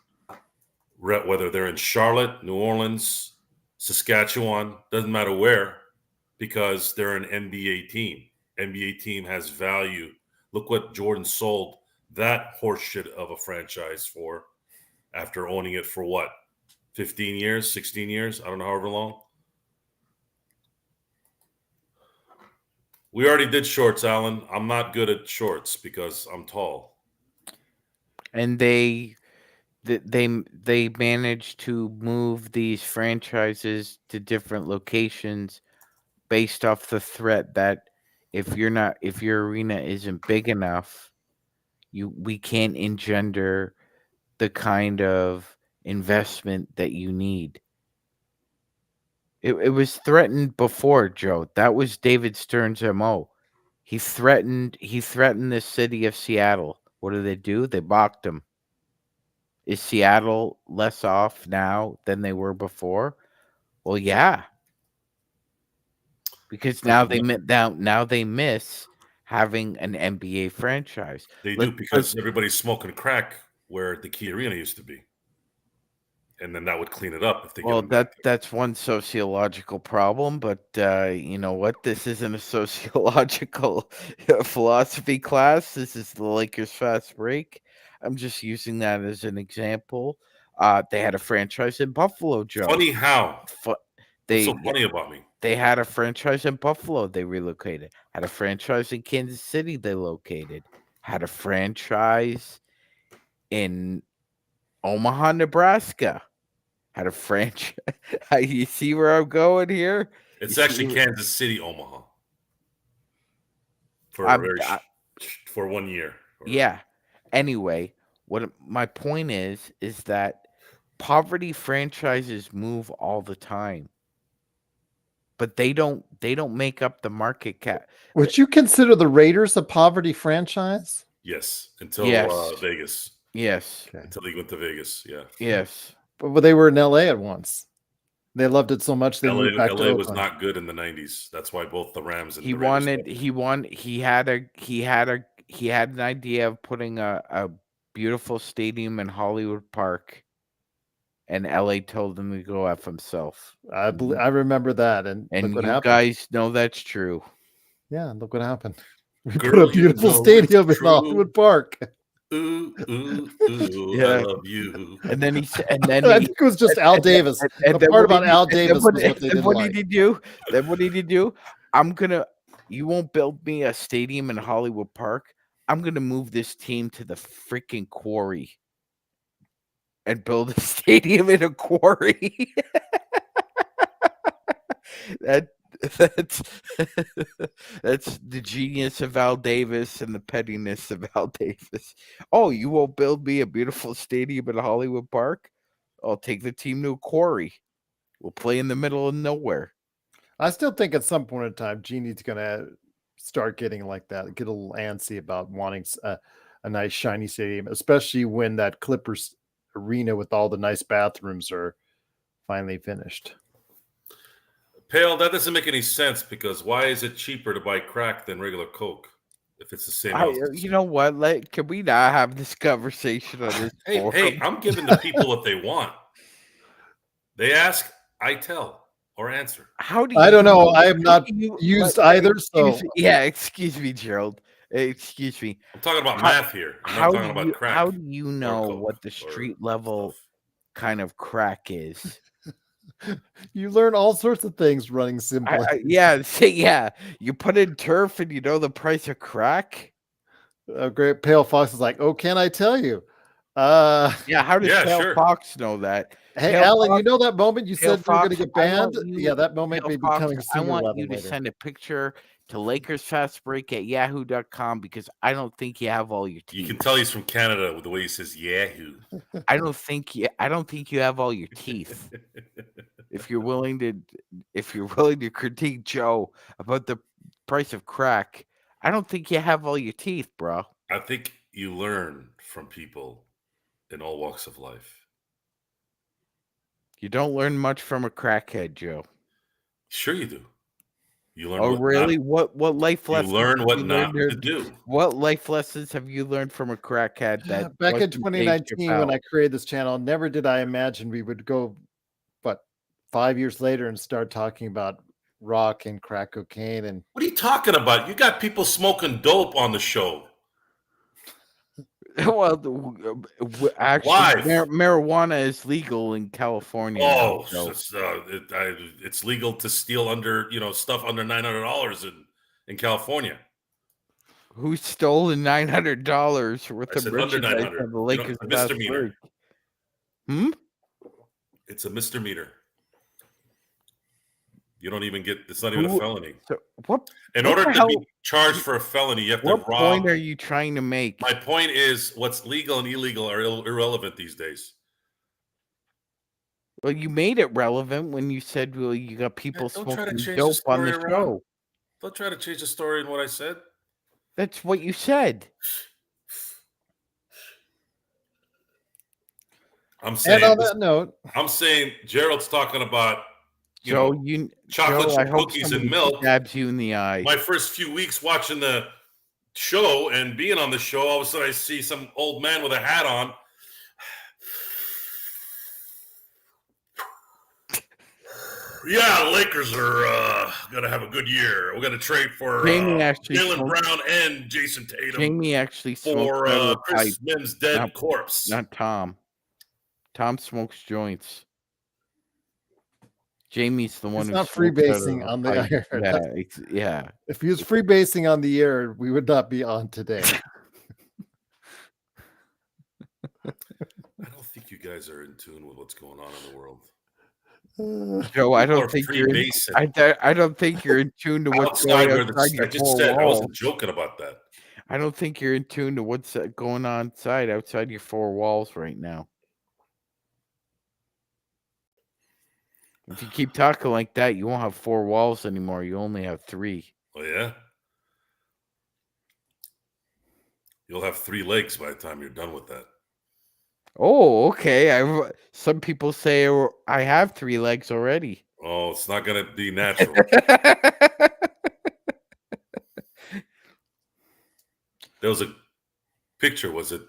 whether they're in Charlotte, New Orleans, Saskatchewan, doesn't matter where, because they're an NBA team. NBA team has value. Look what Jordan sold that horseshit of a franchise for after owning it for what? 15 years, 16 years? I don't know, however long. We already did shorts, Alan. I'm not good at shorts because I'm tall. And they managed to move these franchises to different locations based off the threat that if your arena isn't big enough, we can't engender the kind of investment that you need. It was threatened before, Joe. That was David Stern's MO. He threatened the city of Seattle. What did they do? They balked him. Is Seattle less off now than they were before? Well, yeah. Because now they miss having an NBA franchise. They do because everybody's smoking crack where the Key Arena used to be. And then that would clean it up if they that's one sociological problem, but you know what? This isn't a sociological philosophy class. This is the Lakers Fast Break. I'm just using that as an example. They had a franchise in Buffalo, Joe. Funny how? What's so funny about me? They had a franchise in Buffalo. They relocated. Had a franchise in Kansas City. They located. Had a franchise in Omaha, Nebraska. Had a franchise. You see where I'm going here? It's actually Kansas City, Omaha. For 1 year. Yeah. Anyway, what my point is that poverty franchises move all the time, but they don't make up the market cap. Would you consider the Raiders a poverty franchise? Yes, until Vegas. Yes, okay. Until he went to Vegas. Yeah. Yes, but they were in LA at once. They loved it so much they moved back to LA was not good in the 90s. That's why both the Rams and he had an idea of putting a beautiful stadium in Hollywood Park, and LA told him to go F himself. I remember that, and you happened. Guys know that's true. Yeah, look what happened. We put a beautiful stadium in Hollywood Park. Ooh, yeah. I love you. And then I think it was just Al Davis. And the part about Al Davis was what they didn't like. Did he do? Then what did he do? You won't build me a stadium in Hollywood Park. I'm going to move this team to the freaking quarry and build a stadium in a quarry. That's that's the genius of Al Davis and the pettiness of Al Davis. Oh, you won't build me a beautiful stadium in Hollywood Park? I'll take the team to a quarry. We'll play in the middle of nowhere. I still think at some point in time, Genie's going to start getting like that, get a little antsy about wanting a nice shiny stadium, especially when that Clippers arena with all the nice bathrooms are finally finished. Pale, that doesn't make any sense because why is it cheaper to buy crack than regular Coke if it's the same ounces? You know what? Can we not have this conversation on this forum? Hey, I'm giving the people what they want. They ask, I tell or answer. How do you? I don't know. I have not used either. So Excuse me, Gerald. Excuse me. I'm talking about math here. I'm not talking about crack. How do you know Coke what the street level stuff. kind of crack is? You learn all sorts of things running simply. Yeah. You put in turf and you know the price of crack. Great Pale Fox is like, oh, can I tell you? How does Pale sure. Fox know that? Hey, Pale Alan, Fox, you know that moment you Pale said you were going to Fox, get banned? you- That moment Pale may be Fox, coming I sooner want rather you than to later. send a picture to LakersFastBreak@yahoo.com because I don't think you have all your teeth. You can tell he's from Canada with the way he says Yahoo. I don't think you have all your teeth. If you're willing to critique Joe about the price of crack, I don't think you have all your teeth, bro. I think you learn from people in all walks of life. You don't learn much from a crackhead, Joe. Sure you do. You learn what life lessons? You learn what not to do. What life lessons have you learned from a crackhead that back in wasn't 2019 when I created this channel, never did I imagine we would go 5 years later and start talking about rock and crack cocaine. And what are you talking about? You got people smoking dope on the show. Well, actually, marijuana is legal in California. Oh, it's legal to steal under stuff under $900 in California. Who stole the $900 worth of merchandise on the Lakers misdemeanor? It's a misdemeanor. You don't even get. It's not even a felony. So what? In order to be charged for a felony, you have to rob. What point are you trying to make? My point is, what's legal and illegal are irrelevant these days. Well, you made it relevant when you said, "Well, you got people smoking dope on the show." Don't try to change the story in what I said. That's what you said. I'm saying. And on that note, I'm saying Gerald's talking about. Joe, chocolate chip cookies and milk. Stabs you in the eye. My first few weeks watching the show and being on the show, all of a sudden I see some old man with a hat on. Yeah, the Lakers are going to have a good year. We're going to trade for Jaylen Brown and Jason Tatum. Jamie actually for Chris Mims' dead corpse. Not Tom. Tom smokes joints. Jamie's the one who's not freebasing on the air. Yeah. If he was freebasing on the air, we would not be on today. I don't think you guys are in tune with what's going on in the world. Joe, I don't think you're. I don't think you're in tune to what's going on outside your four walls. I wasn't joking about that. I don't think you're in tune to what's going on outside your four walls right now. If you keep talking like that, you won't have four walls anymore. You only have three. Oh, yeah? You'll have 3 legs by the time you're done with that. Oh, okay. Some people say I have 3 legs already. Oh, it's not going to be natural. There was a picture. Was it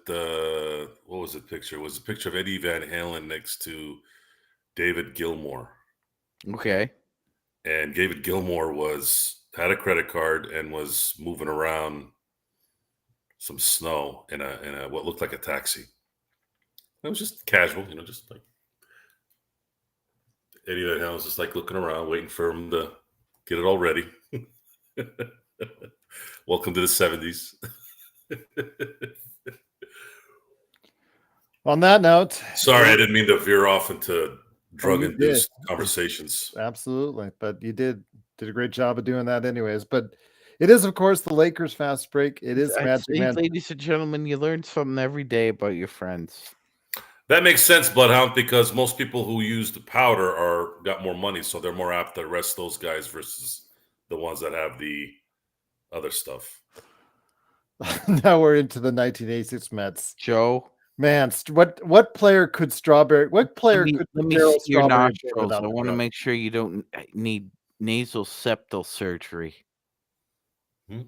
what was the picture? It was a picture of Eddie Van Halen next to David Gilmour. Okay. And David Gilmour had a credit card and was moving around some snow in a what looked like a taxi. It was just casual, just like Eddie Van Halen was just like looking around, waiting for him to get it all ready. Welcome to the 70s. On that note, Sorry, I didn't mean to veer off into you drug-induced did. conversations. Absolutely, but you did a great job of doing that, anyways. But it is, of course, the Lakers fast break. It is Magic Man. Ladies and gentlemen, you learn something every day about your friends. That makes sense, Bloodhound, because most people who use the powder got more money, so they're more apt to arrest those guys versus the ones that have the other stuff. Now we're into the 1986 Mets. Joe, Man, what player could Strawberry? What player could let me Darryl see your Strawberry be nostrils. without I the want to drug? make sure you don't need nasal septal surgery. Hmm?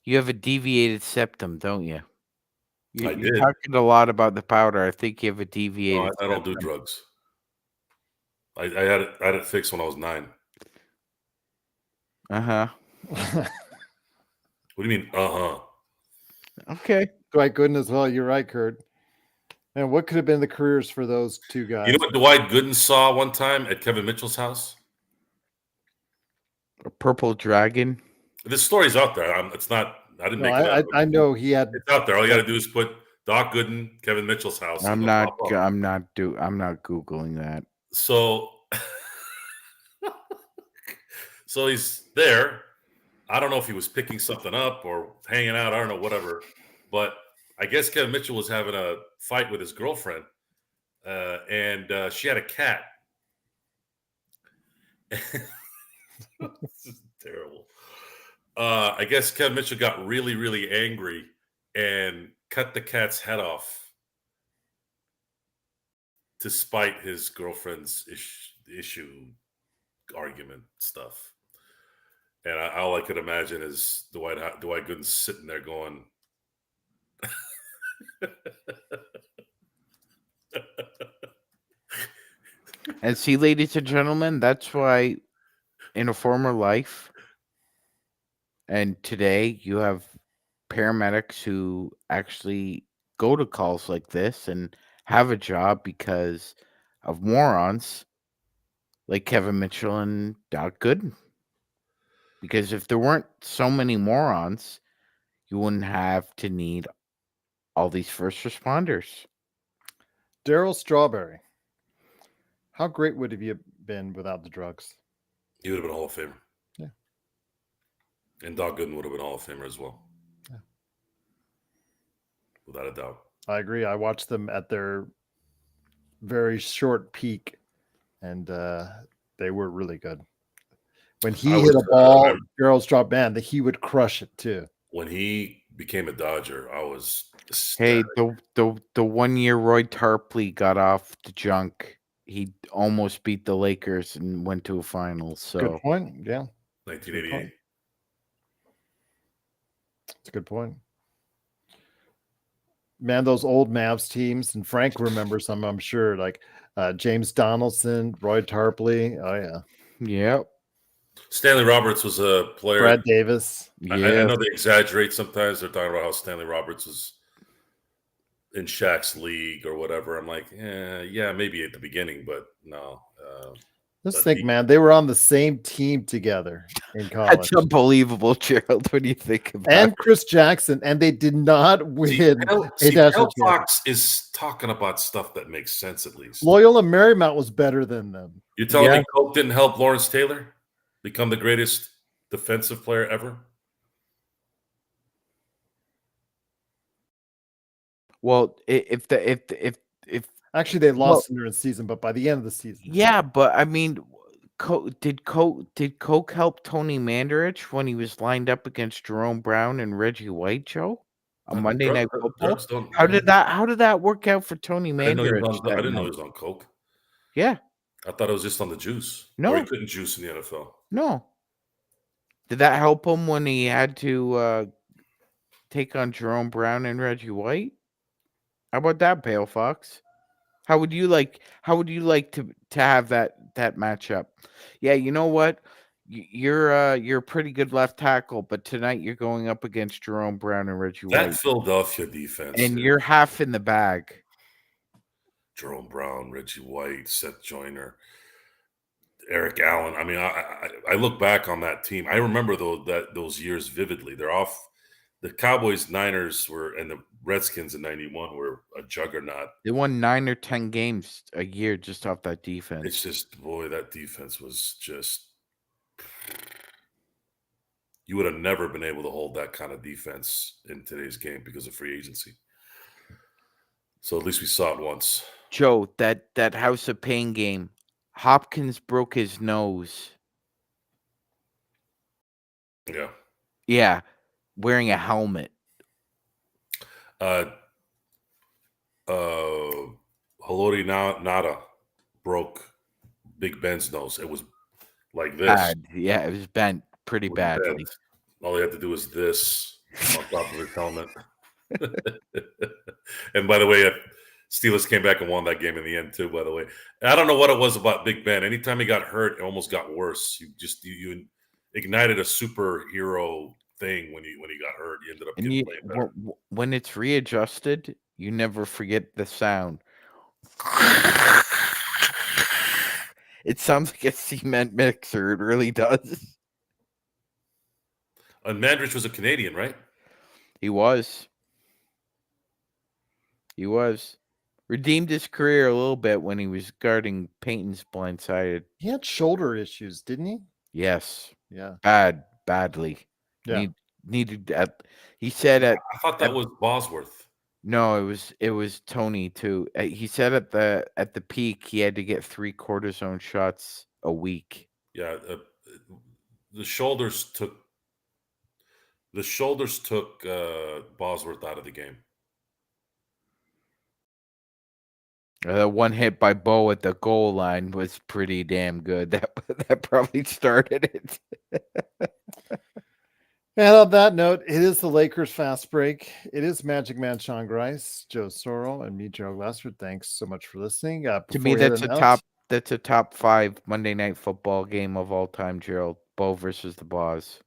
You have a deviated septum, don't you? I You're did. talking a lot about the powder. I think you have a No, deviated. I don't do septum. drugs. I had it fixed when I was 9. Uh-huh. What do you mean? Okay. Dwight Gooden as well. You're right, Kurt. And what could have been the careers for those two guys? You know what Dwight Gooden saw one time at Kevin Mitchell's house? A purple dragon. This story's out there. It's not. I didn't No, make it up. I know he had. It's out there. All you got to do is put Doc Gooden, Kevin Mitchell's house. I'm and not. it'll pop up. I'm not googling that. So, so he's there. I don't know if he was picking something up or hanging out. I don't know, whatever. But I guess Kevin Mitchell was having a fight with his girlfriend, and she had a cat. This is terrible. I guess Kevin Mitchell got really, really angry and cut the cat's head off to spite his girlfriend's issue argument stuff. And all I could imagine is Dwight Gooden sitting there going, And see, ladies and gentlemen, that's why in a former life and today you have paramedics who actually go to calls like this and have a job because of morons like Kevin Mitchell and Doc Gooden. Because if there weren't so many morons, you wouldn't have to need all these first responders. Darryl Strawberry. How great would have you been without the drugs? he would have been a Hall of Famer. Yeah. And Doc Gooden would have been a Hall of Famer as well. Yeah. Without a doubt. I agree. I watched them at their very short peak, and they were really good. When he hit a ball, Darryl Strawberry, man, that he would crush it too. When he became a Dodger, I was Hey, ecstatic. the 1 year Roy Tarpley got off the junk. He almost beat the Lakers and went to a final. So Good point. Yeah, 1988. that's a good point. Man, those old Mavs teams, and Frank remembers some, I'm sure, like James Donaldson, Roy Tarpley. Oh yeah, yep. Stanley Roberts was a player. Brad Davis. I Yeah. know they exaggerate sometimes. They're talking about how Stanley Roberts was in Shaq's league or whatever. I'm like, yeah, maybe at the beginning, but no. Just think, man, they were on the same team together in college. That's unbelievable, Gerald. What do you think about And Chris Jackson, and they did not win a national championship. Fox is talking about stuff that makes sense at least. Loyola Marymount was better than them. You're telling me Coke didn't help Lawrence Taylor become the greatest defensive player ever? Well, if actually they lost during the season, but by the end of the season, yeah. But I mean, did Coke help Tony Mandarich when he was lined up against Jerome Brown and Reggie White, Joe, on Monday Night Football? How did that work out for Tony Mandarich? I didn't know he was on Coke. Yeah, I thought it was just on the juice. No, or he couldn't juice in the NFL. No. Did that help him when he had to take on Jerome Brown and Reggie White? How about that, Pale Fox? How would you like to have that matchup? Yeah, you know what? You're a pretty good left tackle, but tonight you're going up against Jerome Brown and Reggie White. That Philadelphia defense. And you're half in the bag. Jerome Brown, Reggie White, Seth Joyner, Eric Allen. I mean, I look back on that team. I remember those years vividly. They're off the Cowboys, Niners and the Redskins in '91 were a juggernaut. They won 9 or 10 games a year just off that defense. It's just, boy, that defense was just. You would have never been able to hold that kind of defense in today's game because of free agency. So at least we saw it once. Joe, that House of Pain game, Hopkins broke his nose. Yeah. Yeah, wearing a helmet. Haloti Nada broke Big Ben's nose. It was like this. Bad. Yeah, it was bent pretty It was badly. bent. All he had to do was this on top of his helmet. And by the way, Steelers came back and won that game in the end too, by the way. I don't know what it was about Big Ben. Anytime he got hurt, it almost got worse. You ignited a superhero thing when he got hurt. You ended up getting playing better. When it's readjusted, you never forget the sound. It sounds like a cement mixer. It really does. And Mandrich was a Canadian, right? He was. Redeemed his career a little bit when he was guarding Peyton's Blindsided. He had shoulder issues, didn't he? Yes. Yeah. Badly. Yeah. Needed. He said I thought that was Bosworth. No, it was Tony too. He said at the peak he had to get 3 cortisone shots a week. Yeah, the shoulders took Bosworth out of the game. One hit by Bo at the goal line was pretty damn good. That probably started it. And on that note, it is the Lakers Fast Break. It is Magic Man Sean Grice, Joe Sorrell, and me, Gerald Glassford. Thanks so much for listening. To me, that's a top 5 Monday Night Football game of all time, Gerald. Bo versus the Boss.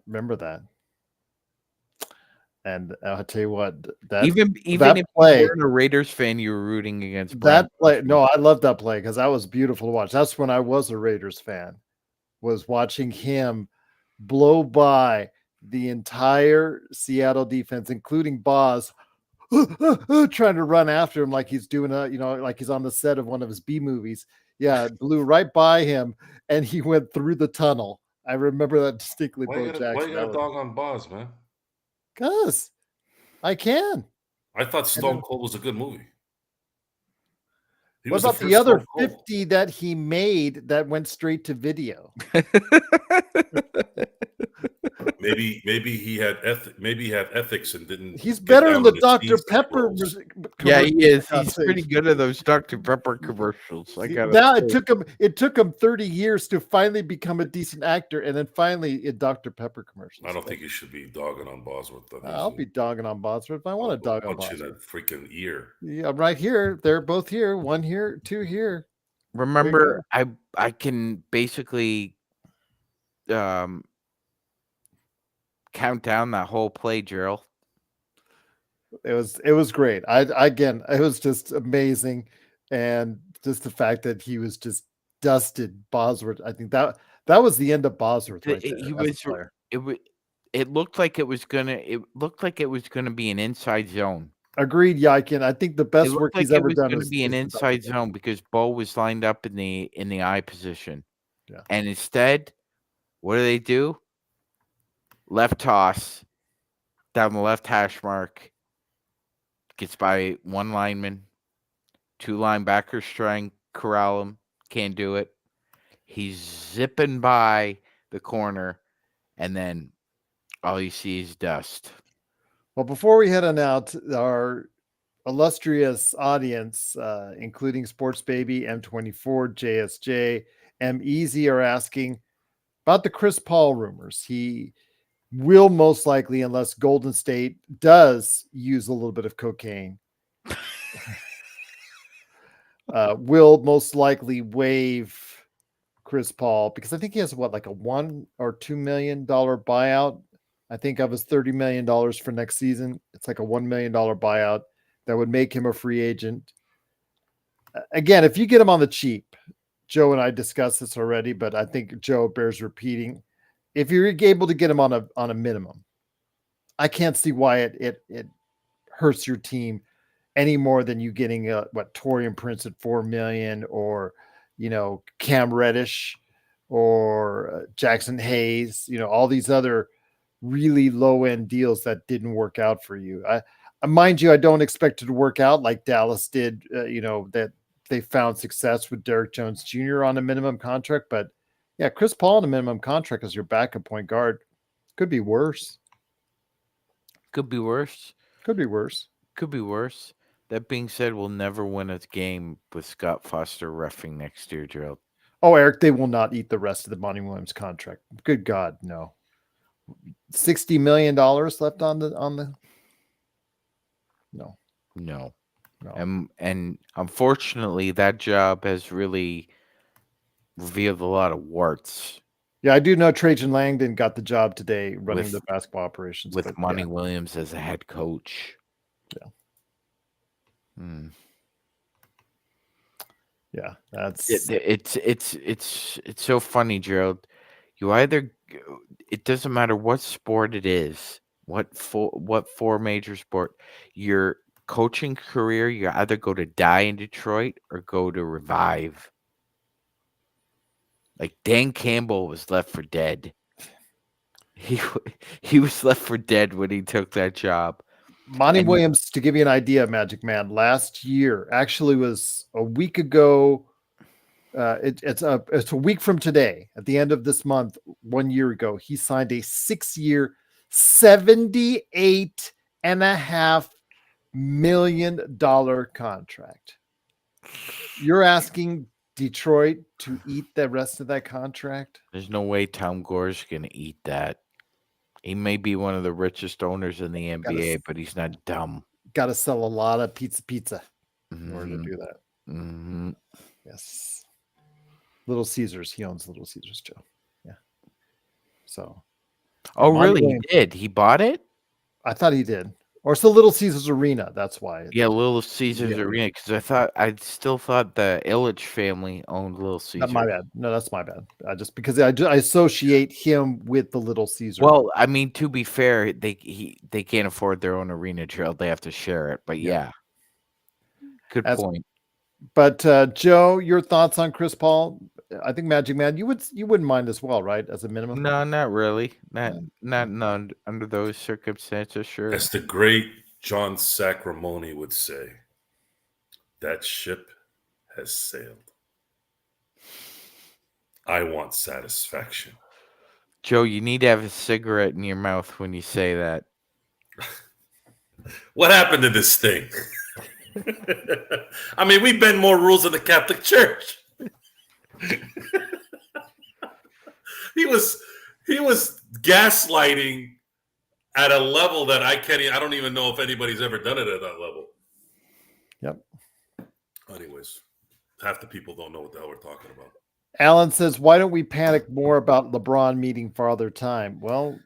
Remember that. And I'll tell you what, even that if play, you weren't a Raiders fan, you were rooting against that play. No, I love that play because that was beautiful to watch. That's when I was a Raiders fan, was watching him blow by the entire Seattle defense, including Boz, trying to run after him like he's doing like he's on the set of one of his B movies. Yeah, blew right by him, and he went through the tunnel. I remember that distinctly. Why you got a dog on Boz, man? Because I can. I thought Stone Cold was a good movie. What about the other 50 that he made that went straight to video? Maybe he had ethics and didn't. He's better in the Dr. Pepper. Yeah, he is. He's pretty good at those Dr. Pepper commercials. It took him 30 years to finally become a decent actor, and then finally in Dr. Pepper commercials. I don't think you should be dogging on Bosworth. I'll be dogging on Bosworth if I want to dog on Bosworth. Punch in that freaking ear. Yeah, I'm right here. They're both here. 1 here, 2 here. Remember, I can basically count down that whole play, Gerald. It was great. It was just amazing, and just the fact that he was just dusted Bosworth. I think that was the end of Bosworth. Right there. It looked like it was gonna be an inside zone. Agreed, Yaikin. I think the best work he's ever done is be an inside zone because Bo was lined up in the eye position. Yeah. And instead, what do? Left toss down the left hash mark. Gets by 1 lineman. 2 linebackers trying to corral him. Can't do it. He's zipping by the corner, and then all you see is dust. Well, before we head on out, our illustrious audience, including Sports Baby, M24, JSJ, M Easy, are asking about the Chris Paul rumors. He will most likely, unless Golden State does use a little bit of cocaine, will most likely waive Chris Paul, because I think he has like a $1 or $2 million buyout. I think of his $30 million for next season. It's like a $1 million buyout that would make him a free agent. Again, if you get him on the cheap, Joe and I discussed this already, but I think Joe bears repeating. If you're able to get him on a minimum, I can't see why it hurts your team any more than you getting Torian Prince at $4 million, or Cam Reddish, or Jackson Hayes, all these other really low end deals that didn't work out for you. Mind you, I don't expect it to work out like Dallas did. That they found success with Derek Jones Jr. on a minimum contract, but yeah, Chris Paul on a minimum contract as your backup point guard could be worse. Could be worse. Could be worse. Could be worse. That being said, we'll never win a game with Scott Foster reffing next year, Gerald. Oh, Eric, they will not eat the rest of the Monty Williams contract. Good God, no. $60 million left on the no. And unfortunately, that job has really revealed a lot of warts. Yeah, I do know Trajan Langdon got the job today running the basketball operations with Monty Williams as a head coach. Yeah. Yeah, that's it's so funny, Gerald. It doesn't matter what sport it is, what four major sport, your coaching career, you either go to die in Detroit or go to revive. Like Dan Campbell was left for dead. He was left for dead when he took that job. Monty Williams, to give you an idea, Magic Man, last year actually was a week ago. It's a week from today. At the end of this month, 1 year ago, he signed a 6-year, $78.5 million contract. You're asking Detroit to eat the rest of that contract? There's no way Tom Gore's going to eat that. He may be one of the richest owners in the NBA, but he's not dumb. Got to sell a lot of pizza in order to do that. Mm-hmm. Yes. Little Caesars. He owns Little Caesars, Joe. Yeah. So. Oh, really? He did? He bought it? I thought he did. Or it's the Little Caesars Arena. That's why. Yeah, Little Caesars Arena. Because I still thought the Illich family owned Little Caesars. That's my bad. No, that's my bad. Just because I associate him with the Little Caesars. Well, I mean, to be fair, they can't afford their own arena, Gerald. They have to share it. But yeah. Good point. But Joe, your thoughts on Chris Paul? I think Magic Man, you wouldn't mind as well, right? As a minimum. No, not really. Not under those circumstances. Sure. As the great John Sacramone would say, that ship has sailed. I want satisfaction. Joe, you need to have a cigarette in your mouth when you say that. What happened to this thing? I mean, we bend more rules than the Catholic Church. He was gaslighting at a level that I don't even know if anybody's ever done it at that level. Yep. Anyways, half the people don't know what the hell we're talking about. Alan says, why don't we panic more about LeBron meeting Father Time? Well,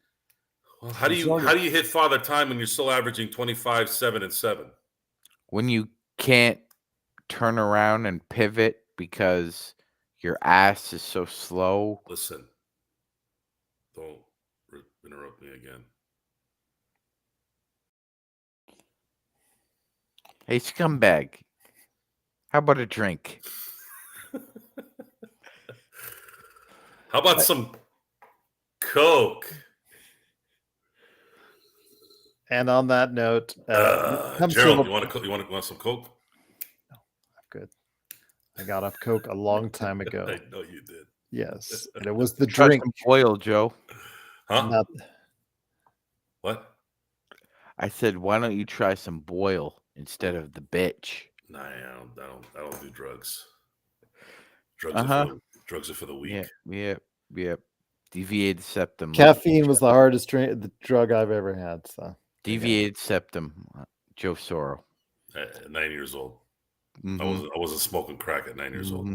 how do you hit Father Time when you're still averaging 25, 7, and 7? When you can't turn around and pivot because your ass is so slow. Listen, don't interrupt me again. Hey, scumbag. How about a drink? How about some Coke? And on that note, Gerald, you want some Coke? No, I'm good. I got off Coke a long time ago. I know you did. Yes, and it was the Try drink. some Boyle, Joe. Huh? What? I said, why don't you try some Boyle instead of the bitch? Nah, I don't do drugs. Drugs are for the weak. Yep. Deviated septum. Caffeine was the hardest drug I've ever had. So deviated septum. Joe Soro. At 9 years old. Mm-hmm. I wasn't smoking crack at 9 years old.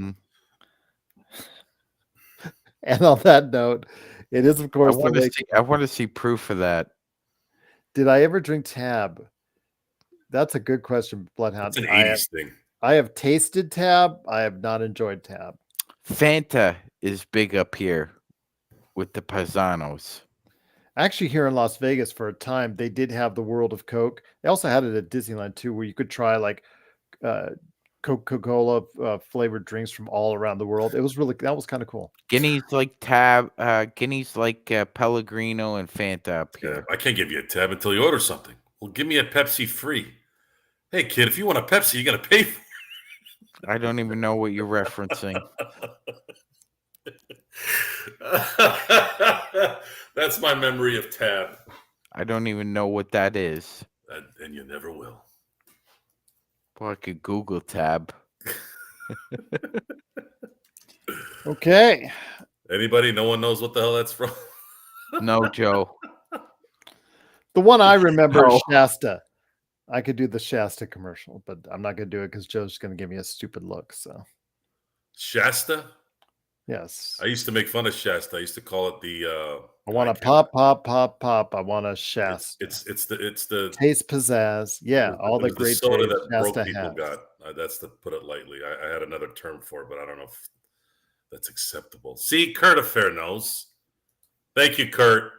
And on that note, it is of course. I want to see proof of that. Did I ever drink Tab? That's a good question, Bloodhound. It's an 80s thing. I have tasted Tab. I have not enjoyed Tab. Fanta is big up here with the paisanos. Actually, here in Las Vegas for a time, they did have the World of Coke. They also had it at Disneyland too, where you could try like Coca-Cola flavored drinks from all around the world. That was kind of cool. Guinea's like Pellegrino and Fanta up here. I can't give you a tab until you order something. Well, give me a Pepsi free. Hey, kid, if you want a Pepsi, you got to pay for it. I don't even know what you're referencing. That's my memory of tab. I don't even know what that is. And you never will. Well, I could Google tab. Okay. Anybody? No one knows what the hell that's from? No, Joe. The one I remember is No. Shasta. I could do the Shasta commercial, but I'm not going to do it because Joe's going to give me a stupid look. So Shasta? yes. I used to make fun of Shasta. I used to call it the I want to pop. I want to Shasta. It's the taste pizzazz. Yeah, all the great soda taste that broke Shasta people has. got. That's to put it lightly. I had another term for it, but I don't know if that's acceptable. See, Kurt Affair knows. Thank you, Kurt.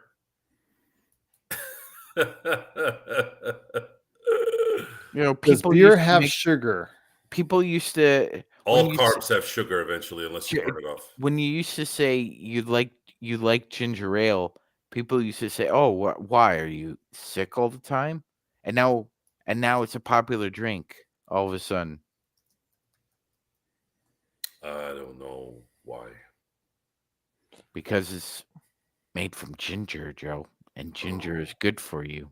Does beer have sugar? People used to. All carbs have sugar eventually, unless you burn it off. When you used to say you like ginger ale, people used to say, "Oh, why are you sick all the time?" And now it's a popular drink. All of a sudden, I don't know why. Because it's made from ginger, Joe, and ginger is good for you.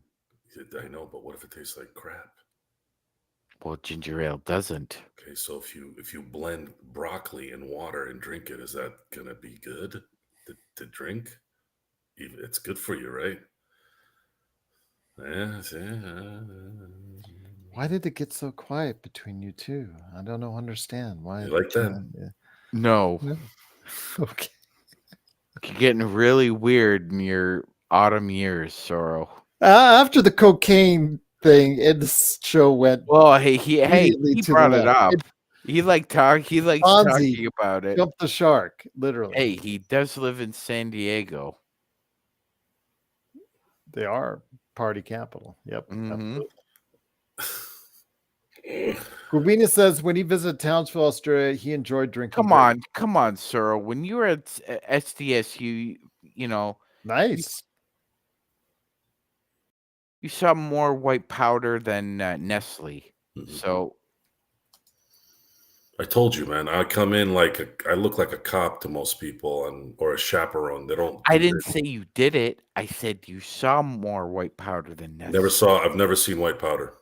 I know, but what if it tastes like crap? Well, ginger ale doesn't. Okay, so if you blend broccoli and water and drink it, is that gonna be good to drink? It's good for you, right? Yeah. Why did it get so quiet between you two? I don't understand why. You like that? Yeah. No. Okay. You're getting really weird in your autumn years, Sorrow. After the cocaine thing, and this show went. Well, he brought it up. He likes talking about it. Jumped the shark, literally. Hey, he does live in San Diego. They are party capital. Yep. Mm-hmm. Rubina says when he visited Townsville, Australia, he enjoyed drinking. Come on, Sorrow. When you were at SDSU, nice. You saw more white powder than Nestle. Mm-hmm. So I told you, man. I come in I look like a cop to most people, or a chaperone. They don't. I didn't say you did it. I said you saw more white powder than Nestle. I've never seen white powder.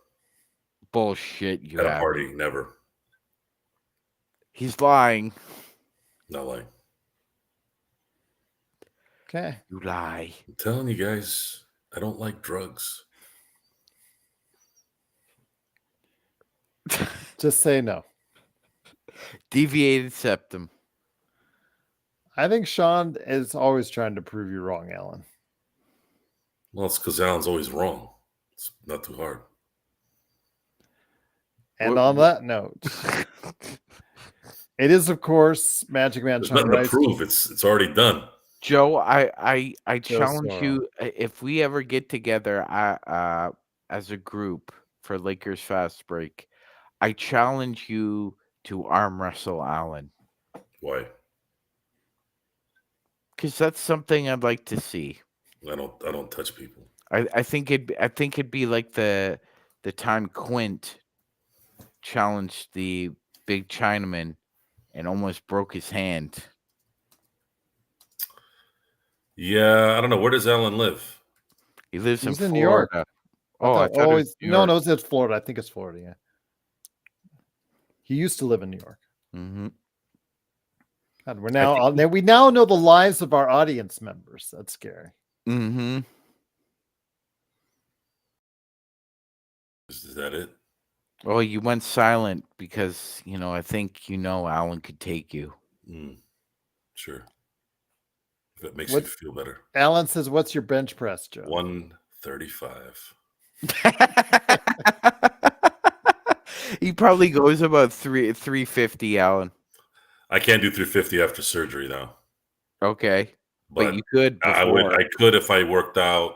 Bullshit. You at a party? Never. He's lying. Not lying. Okay. You lie. I'm telling you guys, I don't like drugs. Just say no. Deviated septum. I think Sean is always trying to prove you wrong, Alan. Well, it's because Alan's always wrong. It's not too hard. And on that note, it is, of course, Magic Man. There's nothing to prove. It's already done. Joe, I challenge you, if we ever get together as a group for Lakers Fast Break, I challenge you to arm wrestle Alan. Why? Because that's something I'd like to see. I don't touch people. I think it'd be like the time Quint challenged the big Chinaman and almost broke his hand. Yeah, I don't know. Where does Alan live? He lives in Florida. New York. I thought no, it's Florida. I think it's Florida. Yeah. He used to live in New York. Mm-hmm. God, we now know the lives of our audience members. That's scary. Mm-hmm. Is that it? Oh, you went silent because, I think Alan could take you. Sure. If it makes you feel better. Alan says, what's your bench press, Joe? 135. He probably goes about 350, Alan. I can't do 350 after surgery now. Okay. But you could before. I could if I worked out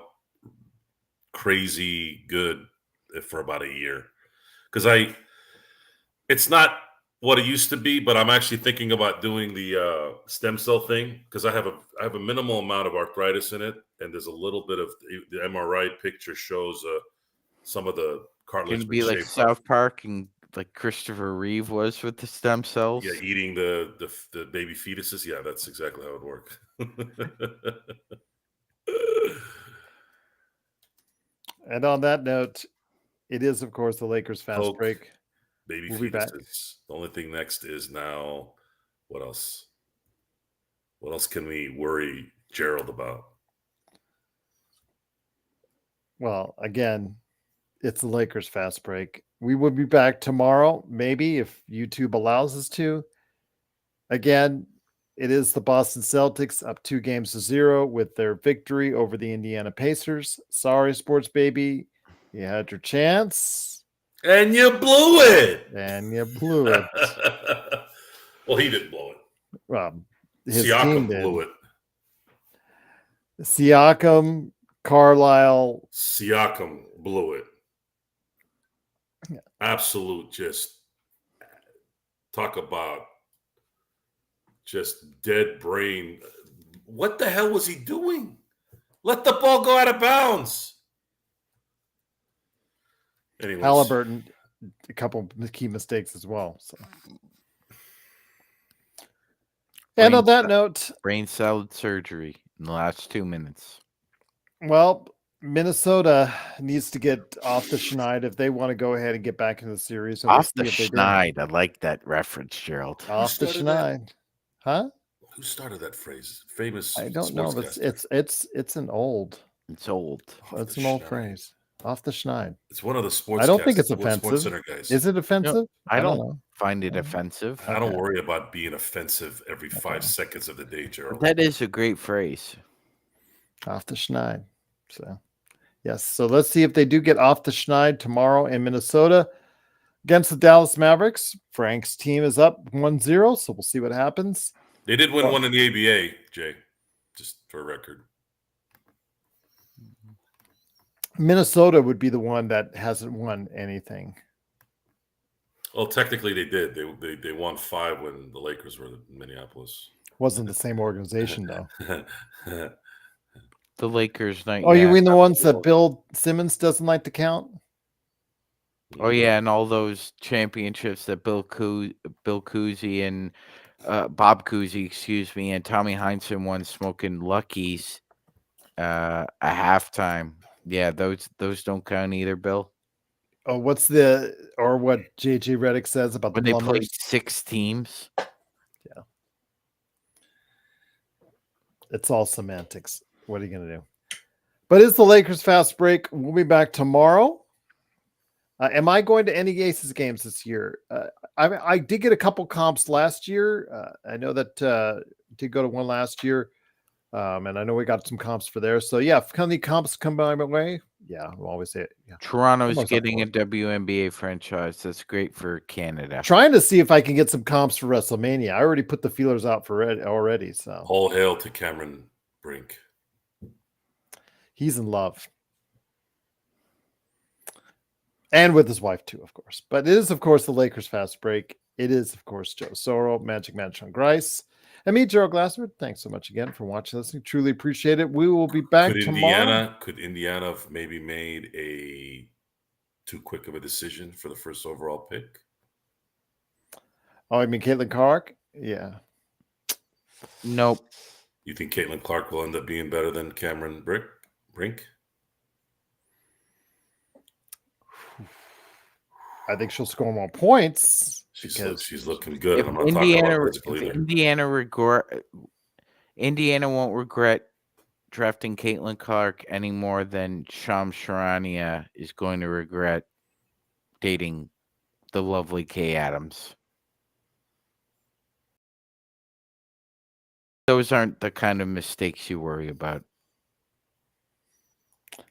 crazy good for about a year, because it's not what it used to be, but I'm actually thinking about doing the stem cell thing, because I have a minimal amount of arthritis in it, and there's a little bit of the MRI picture shows some of the cartilage. Can it be like South Park and like Christopher Reeve was with the stem cells? Yeah, eating the baby fetuses. Yeah, that's exactly how it would work. And on that note, it is, of course, the Lakers fast Coke, break. baby We'll be back. fetuses. The only thing next is now, what else? What else can we worry Gerald about? Well, again, it's the Lakers fast break. We will be back tomorrow, maybe, if YouTube allows us to. Again, it is the Boston Celtics up 2-0 with their victory over the Indiana Pacers. Sorry, sports baby. You had your chance. And you blew it. And you blew it. Well, he didn't blow it. Well, his Siakam team blew did. it. Siakam, Carlisle. Siakam blew it. Yeah. Absolute, just talk about just dead brain. What the hell was he doing? Let the ball go out of bounds. Anyways. Halliburton, a couple of key mistakes as well. So. And on that note, brain cell surgery in the last 2 minutes. Well, Minnesota needs to get off the schneid if they want to go ahead and get back into the series. Off the schneid. I like that reference, Gerald. Off the schneid. Huh? Who started that phrase? Famous. I don't know. It's an old. It's old. It's an old phrase. Off the schneid. It's one of the sports. I don't think it's offensive. Center guys. Is it offensive? No, I don't find it offensive. I don't worry about being offensive every 5 seconds of the day, Gerald. That is a great phrase. Off the schneid. So, yes. So let's see if they do get off the schneid tomorrow in Minnesota against the Dallas Mavericks. Frank's team is up 1-0, so we'll see what happens. They did win one in the ABA, Jay, just for a record. Minnesota would be the one that hasn't won anything. Well, technically they did. They won 5 when the Lakers were in Minneapolis. Wasn't the same organization, though. The Lakers night. Oh, you mean the ones that Bill Simmons doesn't like to count? Oh yeah, and all those championships that Bill Cousy and Bob Cousy, excuse me, and Tommy Heinsohn won smoking Luckies at halftime. Yeah, those don't count either, Bill. Oh, what JJ Redick says about when the they Plumbers? played 6 teams. Yeah, it's all semantics. What are you going to do? But it's the Lakers fast break. We'll be back tomorrow. Am I going to any Aces games this year? I did get a couple comps last year. I know that did go to one last year. And I know we got some comps for there. So, yeah, if any comps come by my way, yeah, we'll always say it. Yeah. Toronto's getting a WNBA franchise. That's great for Canada. Trying to see if I can get some comps for WrestleMania. I already put the feelers out for it already. So, all hail to Cameron Brink. He's in love. And with his wife, too, of course. But it is, of course, the Lakers fast break. It is, of course, Joe Soro, Magic Man Sean Grice, and me, Gerald Glassford. Thanks so much again for watching, listening. Truly appreciate it. We will be back tomorrow. Could Indiana have maybe made a too quick of a decision for the first overall pick? Oh, I mean Caitlin Clark? Yeah. Nope. You think Caitlin Clark will end up being better than Cameron Brink? I think she'll score more points. She's looking good. If I'm not talking about Indiana won't regret drafting Caitlin Clark any more than Shams Charania is going to regret dating the lovely Kay Adams. Those aren't the kind of mistakes you worry about.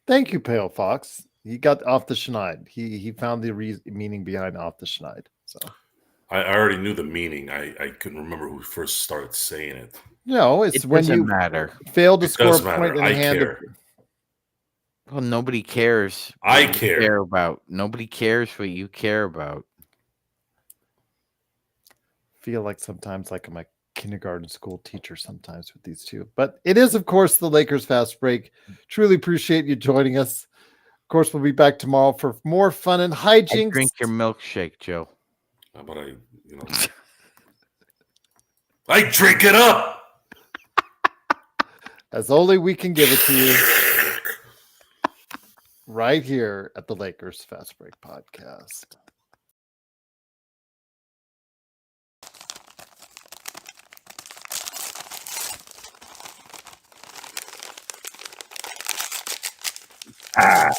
Thank you, Pale Fox. He got off the schneid. He found the meaning behind off the schneid. So I already knew the meaning. I couldn't remember who first started saying it. No, it's It when doesn't you matter. fail to It score a does point matter. in I the hand of. care. Well, nobody cares. I what you care. about. Nobody cares what you care about. Feel like sometimes like I'm a kindergarten school teacher sometimes with these two. But it is, of course, the Lakers Fast Break. Truly appreciate you joining us. Of course, we'll be back tomorrow for more fun and I hijinks. drink your milkshake, Joe. How about I drink it up. As only we can give it to you right here at the Lakers Fast Break Podcast. Ah.